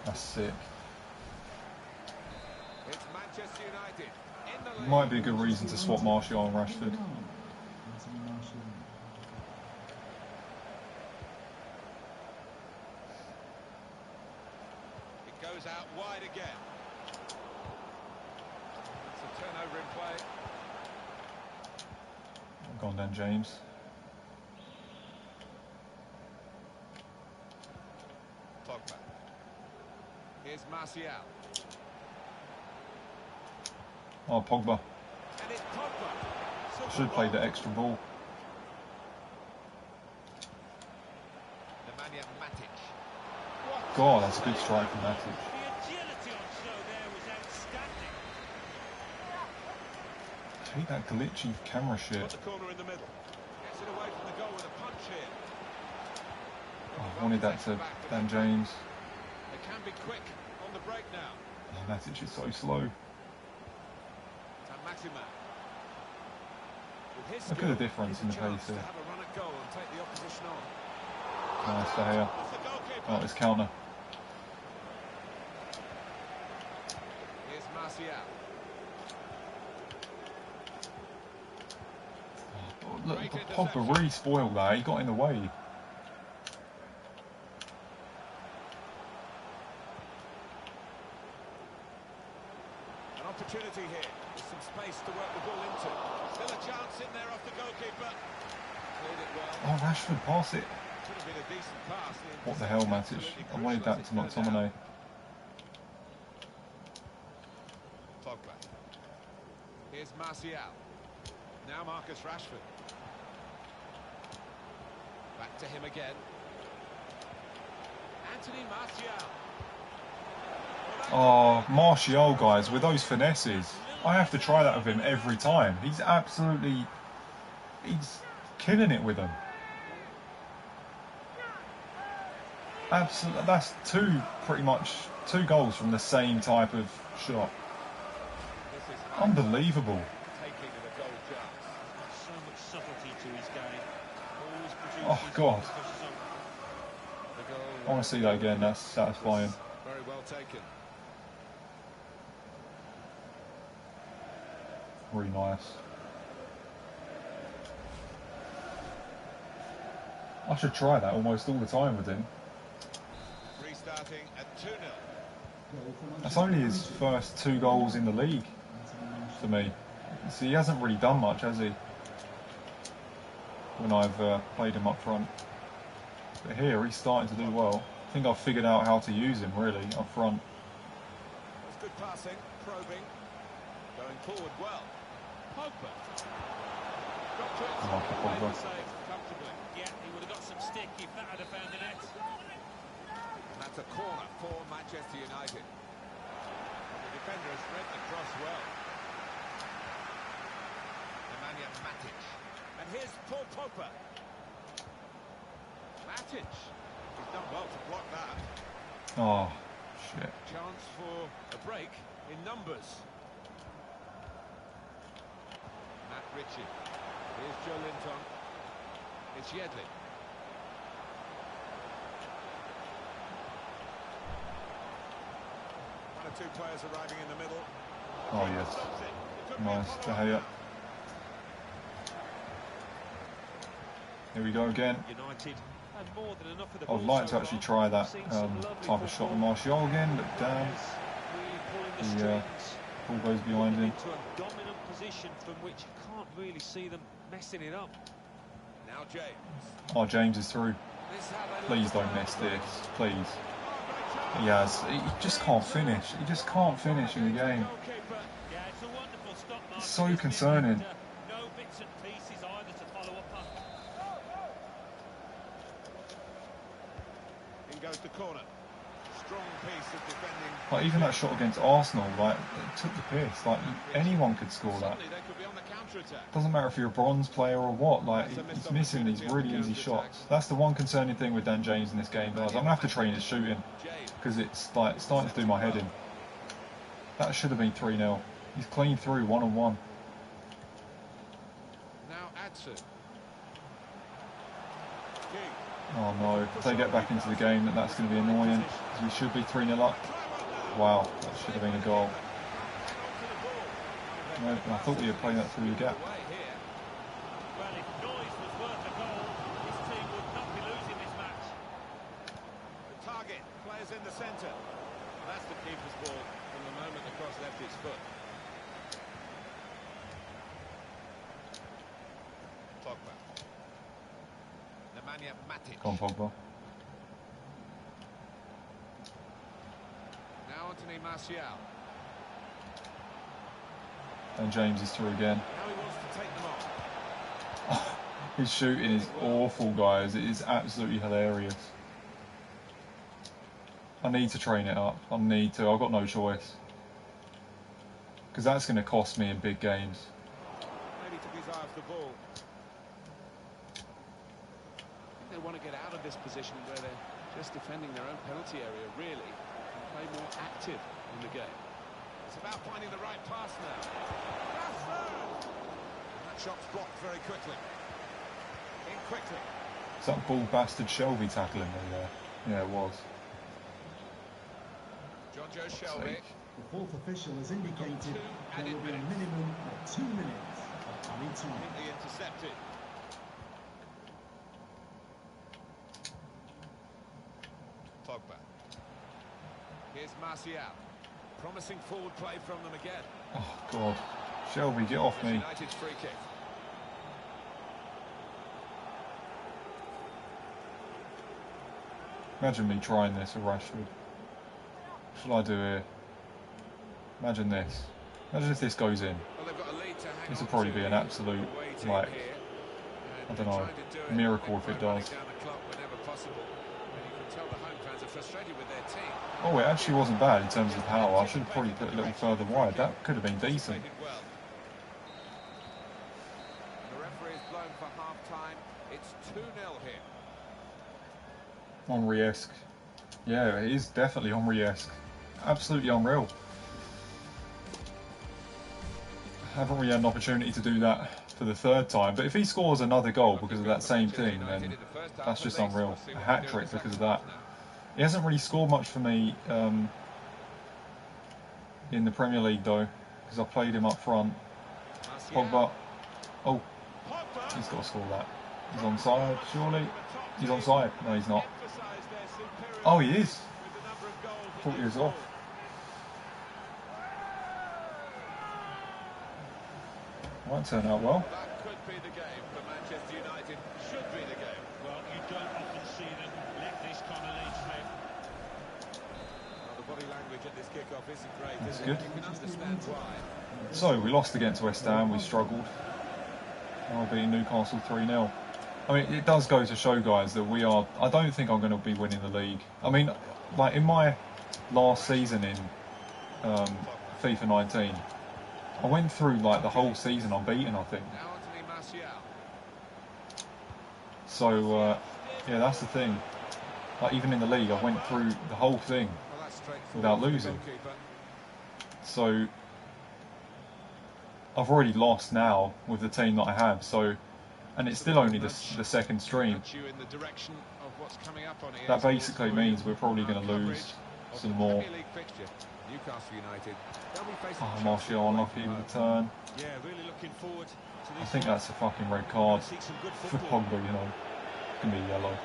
That's sick. It's Manchester United in the lead. Might be a good reason to swap Martial and Rashford. It goes out wide again. It's a turnover in play. Gone down, James. Pogba. Here's Martial. Oh, Pogba. And it's Pogba. Should have played the extra ball. Nemanja Matic. God, that's a good strike from Matic. The agility on show there was outstanding. I hate that glitchy camera shit. Got the corner in the middle. Gets it away from the goal with a punch here. Oh, I wanted that to Dan James. They can be quick on the break now. Oh, Matic is so slow. Maximan. Look at the difference in the pace here. Have a run at goal and take the opposition on. Nice to hear. Oh, it's counter. Here's Martial. Oh, look, Pogba really spoiled that. He got in the way. An opportunity here. There's some space to work the ball into. Still a chance in there off the goalkeeper. Played it well. Oh, Rashford, pass it. Could have been a decent pass. What the hell, Matic? I wanted that to McTominay. Pogba. Here's Martial. Now Marcus Rashford. Back to him again. Anthony Martial. Oh, Martial, guys, with those finesses. I have to try that with him every time. He's killing it with them. Absolutely, that's pretty much two goals from the same type of shot. Unbelievable. So much subtlety to his game. Always produces Oh, God. The goal, I want to see that again. That's satisfying. very well taken. Really nice. I should try that almost all the time with him. Restarting at 2-0. That's only his first 2 goals in the league, to me. See, he hasn't really done much, has he? When I've played him up front. But here, he's starting to do well. I think I've figured out how to use him, really, up front. That's good passing, probing, going forward well. Pogba. Got to it. I like Pogba. Made the save comfortably. Yeah, he would have got some stick if that had found the net. And that's a corner for Manchester United. The defender has read the cross well. Nemanja Matic. And here's Paul Pogba. Matic. He's done well to block that. Oh, shit. Chance for a break in numbers. Matt Ritchie. Here's Joe Linton. It's Yedlin. One or two players arriving in the middle. Oh yes, nice. De Gea. Here we go again. United had more than enough of the I'd ball like so to actually far. try that Seen some lovely type of shot with football. Martial again, but damn, Really pulling the the strings, ball goes behind getting him. into a dominant position from which you can't really see them messing it up. Now James. Oh, James is through. This is how they Please look. don't miss this, please. He has. He just can't finish. He just can't finish in the game. Yeah, it's a wonderful stop, Martin, It's so isn't it? concerning. And, no bits and pieces either to follow up on. In goes the corner. Strong piece of defending. Like even that shot against Arsenal, like it took the piss. Like anyone could score that. Suddenly they could be on the counter-attack. Doesn't matter if you're a bronze player or what. Like he's missing these really easy shots. That's the one concerning thing with Dan James in this game. Guys, I'm gonna have to train his shooting because it's like starting to do my head in. That should have been 3-0. He's clean through 1-on-1. Now Adsu. Oh no, if they get back into the game, that's going to be annoying. We should be 3-0 up. Wow, that should have been a goal. No, I thought we had played that through the gap. Well, if noise was worth a goal, this team would not be losing this match. The target, players in the centre. Well, that's the keeper's ball from the moment the cross left his foot. Pogba. Nemanja Matic. Come on, Pogba. Now Anthony Martial. And James is through again. Now he wants to take them on. His shooting is awful, guys. It is absolutely hilarious. I need to train it up. I need to. I've got no choice. Because that's going to cost me in big games. Maybe took his eye off the ball. I think they want to get out of this position where they're just defending their own penalty area, really, and play more active in the game. It's about finding the right pass now. That shot's blocked very quickly. In quickly. Is that ball bastard Shelby tackling me there? Yeah, it was. John Joe Fuck's Shelby. sake. The fourth official has indicated there will be a minimum of 2 minutes of added time. Completely intercepted. Pogba. Here's Martial. Promising forward play from them again. Oh, God. Shelby, get off me. United's free kick. Imagine me trying this with Rashford. What shall I do here? Imagine this. Imagine if this goes in. Well, they've got a lead to hang This will on probably to be an here. absolute, Waiting like, here. I And don't know, trying to do it miracle if it by running does. down the clock whenever possible. And you can tell the home fans are frustrated with their team. Oh, it actually wasn't bad in terms of power. I should have probably put it a little further wide. That could have been decent. Anticipated well. The referee is blown for half-time. It's 2-0 here. Henry-esque. Yeah, it is definitely Henry-esque. Absolutely unreal. Haven't really had an opportunity to do that for the third time, but if he scores another goal because of that same thing, then that's just unreal. A hat-trick because of that. He hasn't really scored much for me in the Premier League though, because I played him up front. Pogba. Oh, he's got to score that. He's onside, surely. He's onside. No, he's not. Oh, he is. I thought he was off. Might turn out well. That could be the game for Manchester United. Should be the game. Well, you don't often see them let this kind of lead slip. Well, the body language at this kickoff isn't great, That's is good. it? You can understand why. So, we lost against West Ham, we struggled. Now we're beating Newcastle 3-0. I mean, it does go to show, guys, that we are... I don't think I'm going to be winning the league. I mean, like, in my last season in FIFA 19, I went through, like, the whole season unbeaten, I think. Now Anthony Martial. So, yeah, that's the thing. Like, even in the league, I went through the whole thing Well, that's straightforward without for the losing. goalkeeper. So, I've already lost now with the team that I have, so, and it's still only the second stream. That basically means we're probably going to lose some more. Oh, Martial unlucky with the turn. Yeah, really looking forward to this. I think that's a fucking red card for Pogba, you know. It's going to be yellow.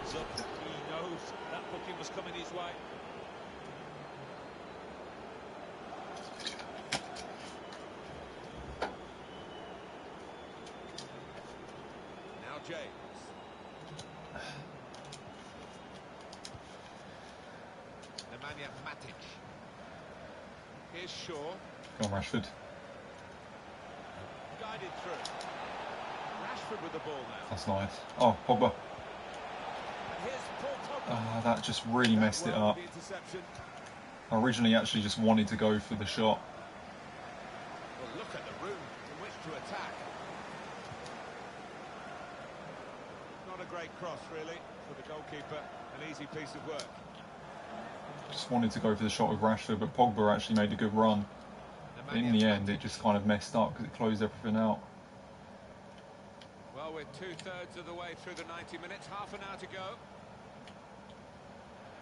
He knows that booking was coming his way. Now James. Manutd. Here's Shaw. Go on, Rashford. Guided through. Rashford with the ball now. That's nice. Oh, Pogba. That just really messed it up. I originally actually just wanted to go for the shot. Well, look at the room in which to attack. Not a great cross, really, for the goalkeeper. An easy piece of work. Just wanted to go for the shot with Rashford, but Pogba actually made a good run. But in the end, it just kind of messed up because it closed everything out. Well, we're 2/3 of the way through the 90 minutes, half an hour to go.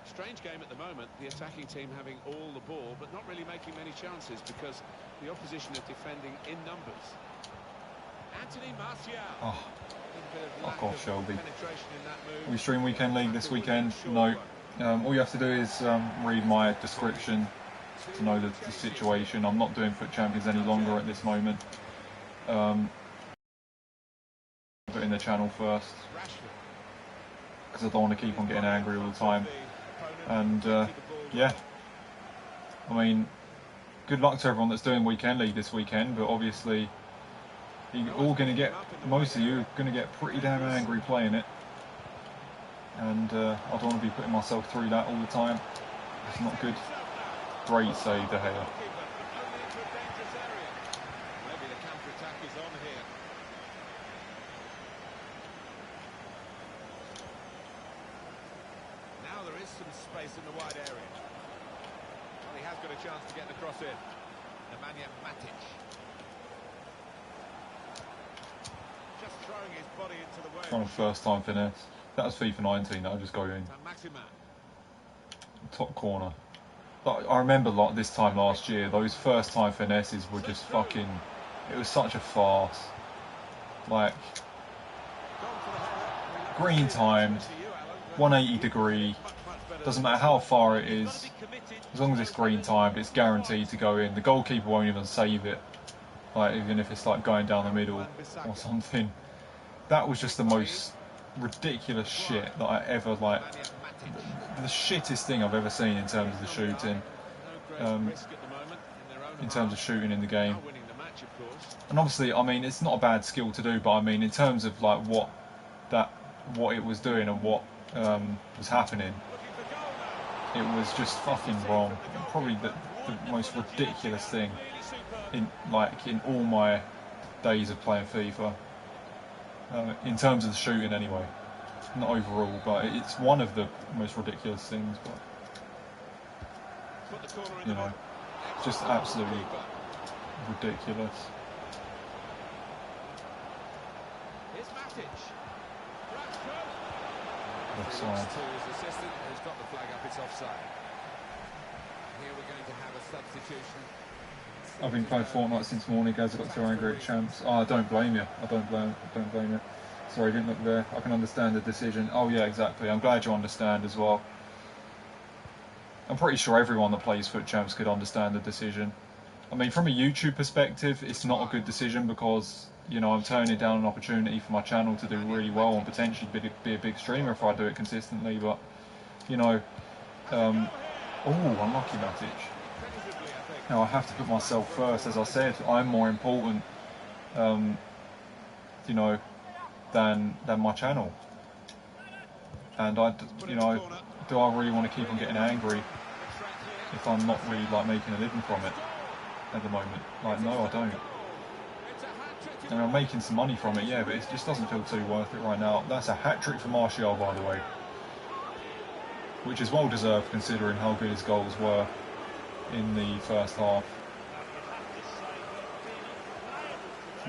Strange game at the moment, the attacking team having all the ball, but not really making many chances because the opposition are defending in numbers. Anthony Martial. Oh, fuck off, Shelby. Penetration in that move. We stream Weekend League this weekend? No. All you have to do is read my description to know the situation. I'm not doing Foot Champions any longer at this moment. Put in the channel first because I don't want to keep on getting angry all the time. And yeah, I mean, good luck to everyone that's doing Weekend League this weekend, but obviously you're all going to get, most of you are going to get pretty damn angry playing it. And I don't want to be putting myself through that all the time. It's not good. Great save, De Gea. Some space in the wide area. Well, he has got a chance to get the cross in. Manutd. Just throwing his body into the way. Kind of first time finesse. That was FIFA 19, that'll just go in. Top corner. But I remember like this time last year, those first time finesses were just fucking, it was such a farce. Like, green timed, 180 degree, doesn't matter how far it is, as long as it's green timed, it's guaranteed to go in. The goalkeeper won't even save it, like even if it's like going down the middle or something. That was just the most ridiculous shit that I ever, like, the shittest thing I've ever seen in terms of the shooting, in terms of shooting in the game. And obviously, I mean, it's not a bad skill to do, but I mean, in terms of like what it was doing and what was happening, it was just fucking wrong. Probably the most ridiculous thing in all my days of playing FIFA. In terms of the shooting, anyway. Not overall, but it's one of the most ridiculous things. But you know, just absolutely ridiculous. Offside. I've been playing Fortnite since morning, guys. I got too angry at champs. Oh, I don't blame you. I don't blame you. Sorry, didn't look there. I can understand the decision. Oh yeah, exactly. I'm glad you understand as well. I'm pretty sure everyone that plays Foot Champs could understand the decision. I mean, from a YouTube perspective, it's not a good decision because, you know, I'm turning down an opportunity for my channel to do really well and potentially be a big streamer if I do it consistently. But, you know, oh, unlucky Matic. Now I have to put myself first. As I said, I'm more important, you know, than my channel. And you know, do I really want to keep on getting angry if I'm not really like making a living from it at the moment? Like, no, I don't. And I'm making some money from it, yeah, but it just doesn't feel too worth it right now. That's a hat-trick for Martial, by the way. which is well deserved considering how good his goals were in the first half.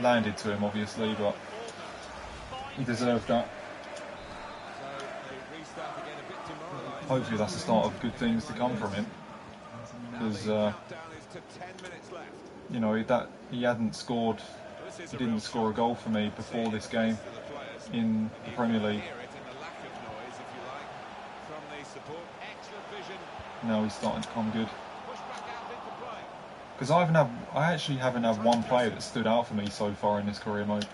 Landed to him obviously, but he deserved that. Hopefully that's the start of good things to come from him, because you know, that he hadn't scored, he didn't score a goal for me before this game in the Premier League. Now he's starting to come good. Because I actually haven't had one player that stood out for me so far in this career mode.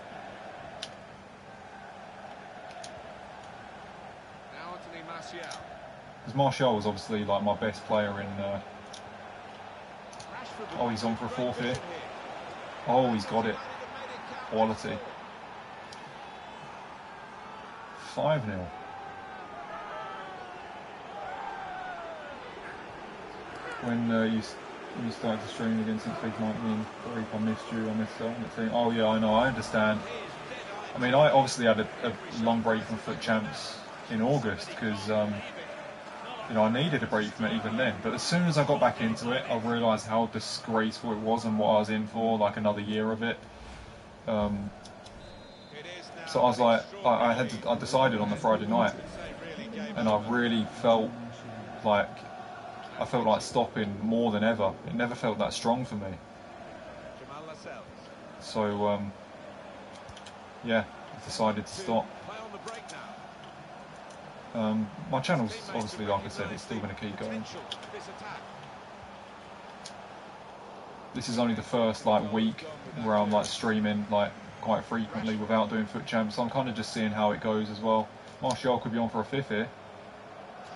Because Martial was obviously like my best player in. Oh, he's on for a fourth here. Oh, he's got it. Quality. 5-0. When you started to stream again since week 19, I missed you. I missed the team. Oh yeah, I know. I understand. I mean, I obviously had a long break from Foot Champs in August because you know, I needed a break from it even then. But as soon as I got back into it, I realised how disgraceful it was and what I was in for, like another year of it. So I was like, I decided on the Friday night, and I really felt like stopping more than ever. It never felt that strong for me. So yeah, I decided to stop. My channel's obviously, like I said, it's still going to keep going. This is only the first like week where I'm like streaming like quite frequently without doing Foot Champs. So I'm kind of just seeing how it goes as well. Martial could be on for a fifth here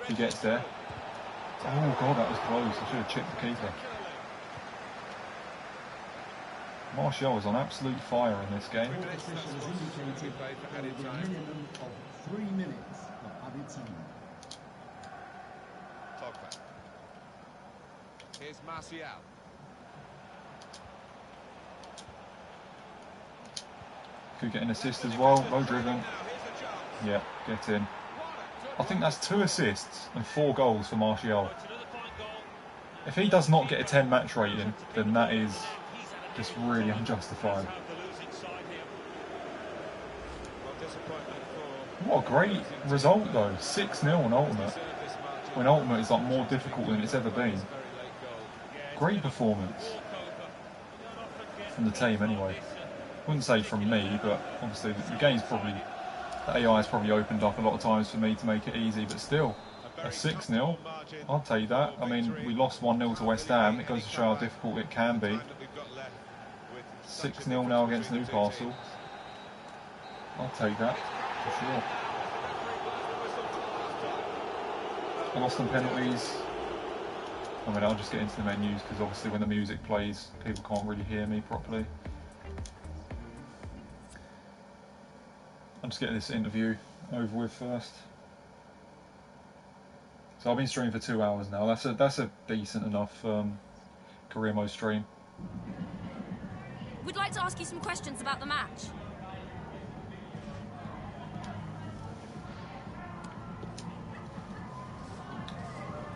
if he gets there. Oh god, that was close. I should have chipped the keeper. Martial was on absolute fire in this game. Minimum of 3 minutes of added time. Here's Martial. Could get an assist as well. Low driven. Yeah, get in. I think that's 2 assists and 4 goals for Martial. If he does not get a 10 match rating, then that is just really unjustified. What a great result though. 6-0 on Ultimate. When Ultimate is like more difficult than it's ever been. Great performance. From the team anyway. Wouldn't say from me, but obviously the game's probably, the AI has probably opened up a lot of times for me to make it easy, but still, a 6-0, I'll take that. I mean, we lost 1-0 to West Ham, it goes to show how difficult it can be. 6-0 now against Newcastle. I'll take that, for sure. I lost some penalties. I mean, I'll just get into the menus, because obviously when the music plays, people can't really hear me properly. I'm just getting this interview over with first. So I've been streaming for 2 hours now. That's a decent enough career mode stream. We'd like to ask you some questions about the match.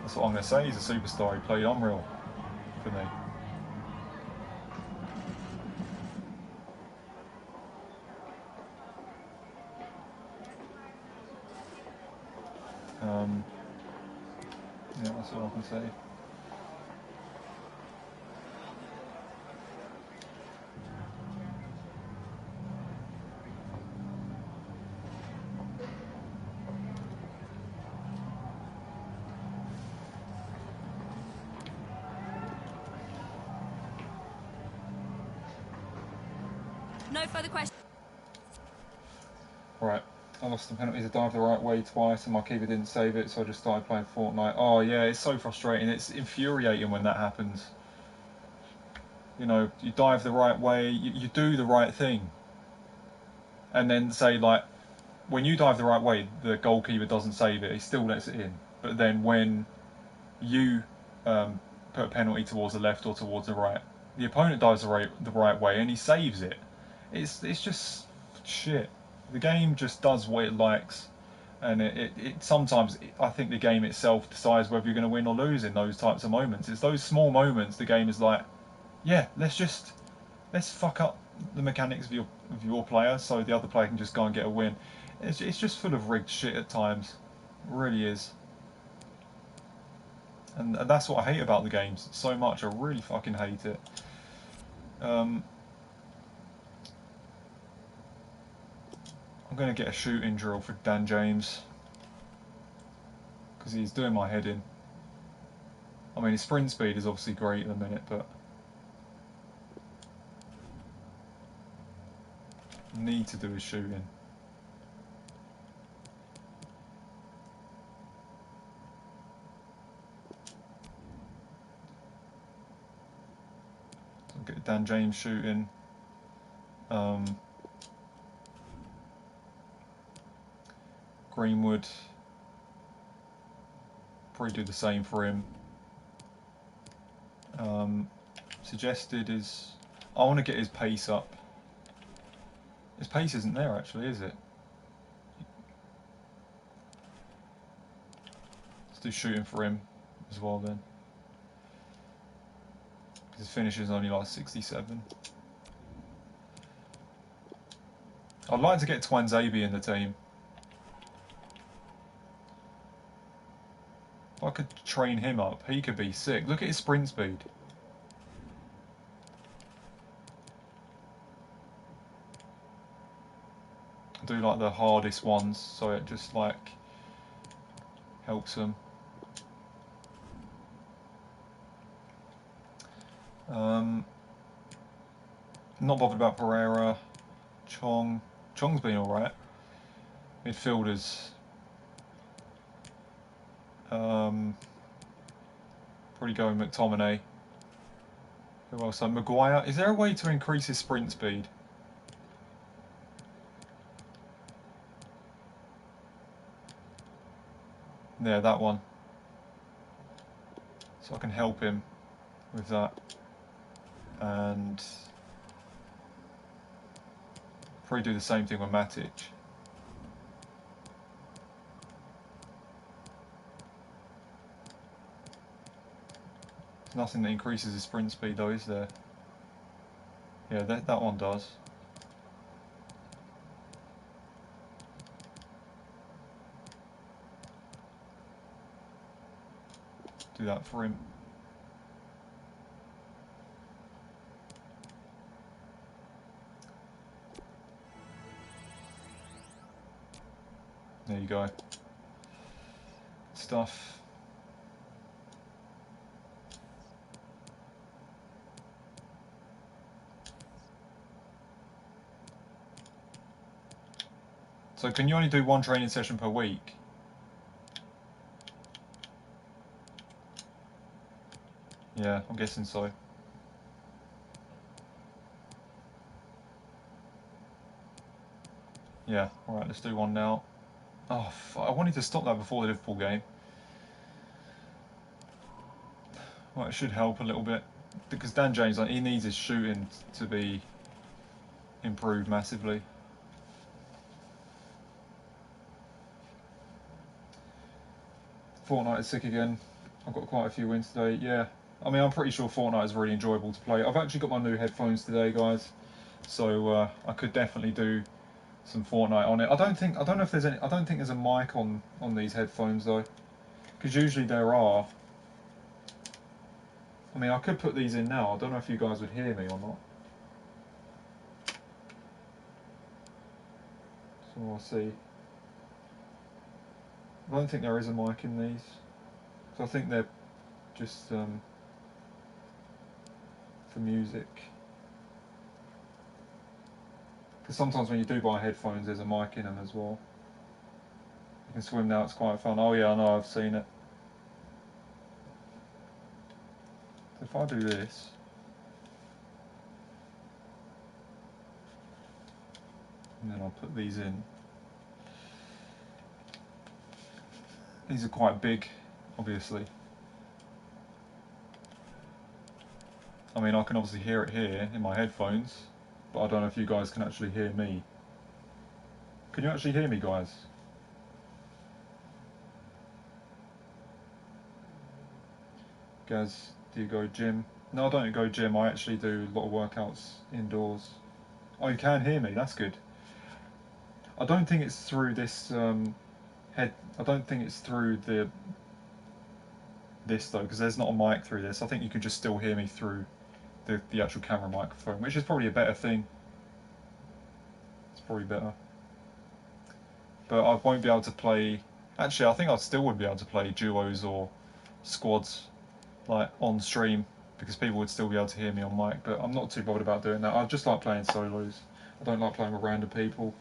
That's what I'm going to say. He's a superstar. He played unreal for me. Yeah, that's all I can say. No further questions. Right, I lost the penalties. I dived the right way twice and my keeper didn't save it, so I just started playing Fortnite. Oh yeah, it's so frustrating. It's infuriating when that happens. You know, you dive the right way, you do the right thing. And then say like, when you dive the right way, the goalkeeper doesn't save it, he still lets it in. But then when you put a penalty towards the left or towards the right, the opponent dives the right way and he saves it. It's just shit. The game just does what it likes, And it sometimes, I think the game itself decides whether you're going to win or lose in those types of moments. It's those small moments the game is like, yeah, let's fuck up the mechanics of your player so the other player can just go and get a win. It's just full of rigged shit at times. It really is. And that's what I hate about the games so much. I really fucking hate it. I'm going to get a shooting drill for Dan James because he's doing my head in. I mean, his sprint speed is obviously great at the minute, but need to do his shooting. So I'll get Dan James shooting. Greenwood, probably do the same for him. Suggested is, I want to get his pace up. His pace isn't there actually, is it? Let's do shooting for him as well then. His finish is only like 67. I'd like to get Twanzabi in the team. If I could train him up, he could be sick. Look at his sprint speed. Do like the hardest ones, so it just like helps them. Not bothered about Pereira. Chong's been alright. Midfielders. Probably going McTominay. Who else? Maguire. Is there a way to increase his sprint speed? Yeah, that one. So I can help him with that. And probably do the same thing with Matic. There's nothing that increases his sprint speed though, is there? Yeah, that one does. Do that for him. There you go. Good stuff. So can you only do one training session per week? Yeah, I'm guessing so. Yeah, alright, let's do one now. Oh, I wanted to stop that before the Liverpool game. Well, it should help a little bit. Because Dan James, like, he needs his shooting to be improved massively. Fortnite is sick again. I've got quite a few wins today, yeah. I mean, I'm pretty sure Fortnite is really enjoyable to play. I've actually got my new headphones today, guys. So I could definitely do some Fortnite on it. I don't know if there's any. I don't think there's a mic on these headphones though, because usually there are. I mean, I could put these in now. I don't know if you guys would hear me or not. So we'll see. I don't think there is a mic in these. So I think they're just for music. Because sometimes when you do buy headphones, there's a mic in them as well. You can swim now, it's quite fun. Oh yeah, I know, I've seen it. So if I do this, and then I'll put these in. These are quite big, obviously. I mean, I can obviously hear it here in my headphones, but I don't know if you guys can actually hear me. Can you actually hear me, guys? Gaz, do you go gym? No, I don't go gym. I actually do a lot of workouts indoors. Oh, you can hear me. That's good. I don't think it's through this head. I don't think it's through this though, because there's not a mic through this. I think you can just still hear me through the actual camera microphone, which is probably a better thing. It's probably better. But I won't be able to play. Actually, I think I still would be able to play duos or squads like on stream because people would still be able to hear me on mic. But I'm not too bothered about doing that. I just like playing solos. I don't like playing with random people.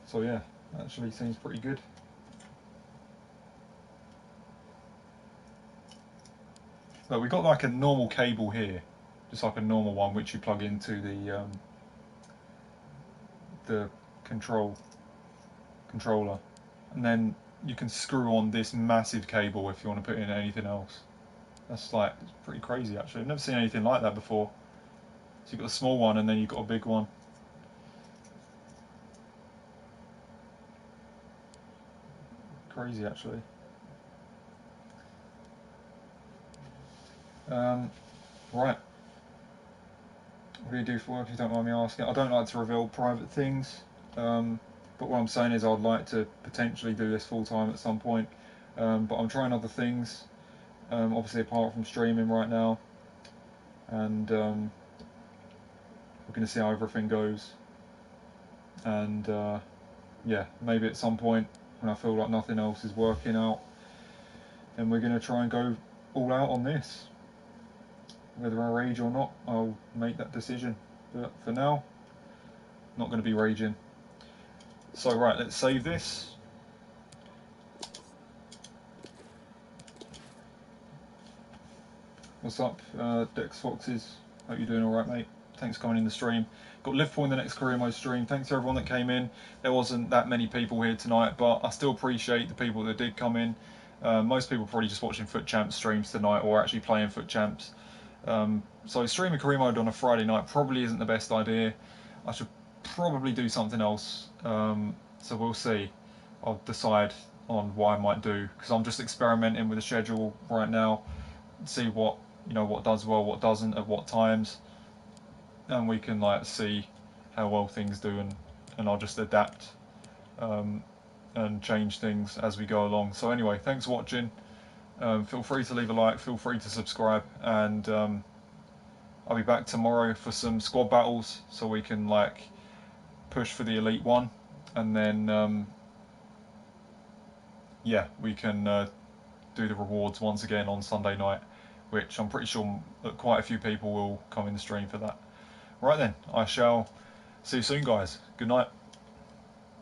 So yeah, actually seems pretty good. But we got like a normal cable here, just like a normal one which you plug into the controller, and then you can screw on this massive cable if you want to put in anything else. That's like it's pretty crazy actually. I've never seen anything like that before. So you've got a small one and then you've got a big one. Crazy actually. Right. What do you do for work if you don't mind me asking? I don't like to reveal private things. But what I'm saying is I'd like to potentially do this full time at some point. But I'm trying other things, obviously apart from streaming right now. And we're going to see how everything goes. And yeah, maybe at some point when I feel like nothing else is working out, then we're going to try and go all out on this. Whether I rage or not, I'll make that decision. But for now, not going to be raging. So right, let's save this. What's up, Dex Foxes? Hope you're doing alright, mate. Thanks for coming in the stream. Got Liverpool in the next career mode stream. Thanks to everyone that came in. There wasn't that many people here tonight, but I still appreciate the people that did come in. Most people probably just watching Foot Champs streams tonight or actually playing Foot Champs. So streaming career mode on a Friday night probably isn't the best idea. I should probably do something else. So we'll see. I'll decide on what I might do because I'm just experimenting with the schedule right now. See what what does well, what doesn't, at what times, and we can like see how well things do, and I'll just adapt and change things as we go along. So anyway, thanks for watching. Feel free to leave a like, feel free to subscribe, and I'll be back tomorrow for some squad battles so we can like push for the Elite One, and then yeah, we can do the rewards once again on Sunday night, which I'm pretty sure that quite a few people will come in the stream for that. Right then, I shall see you soon, guys. Good night.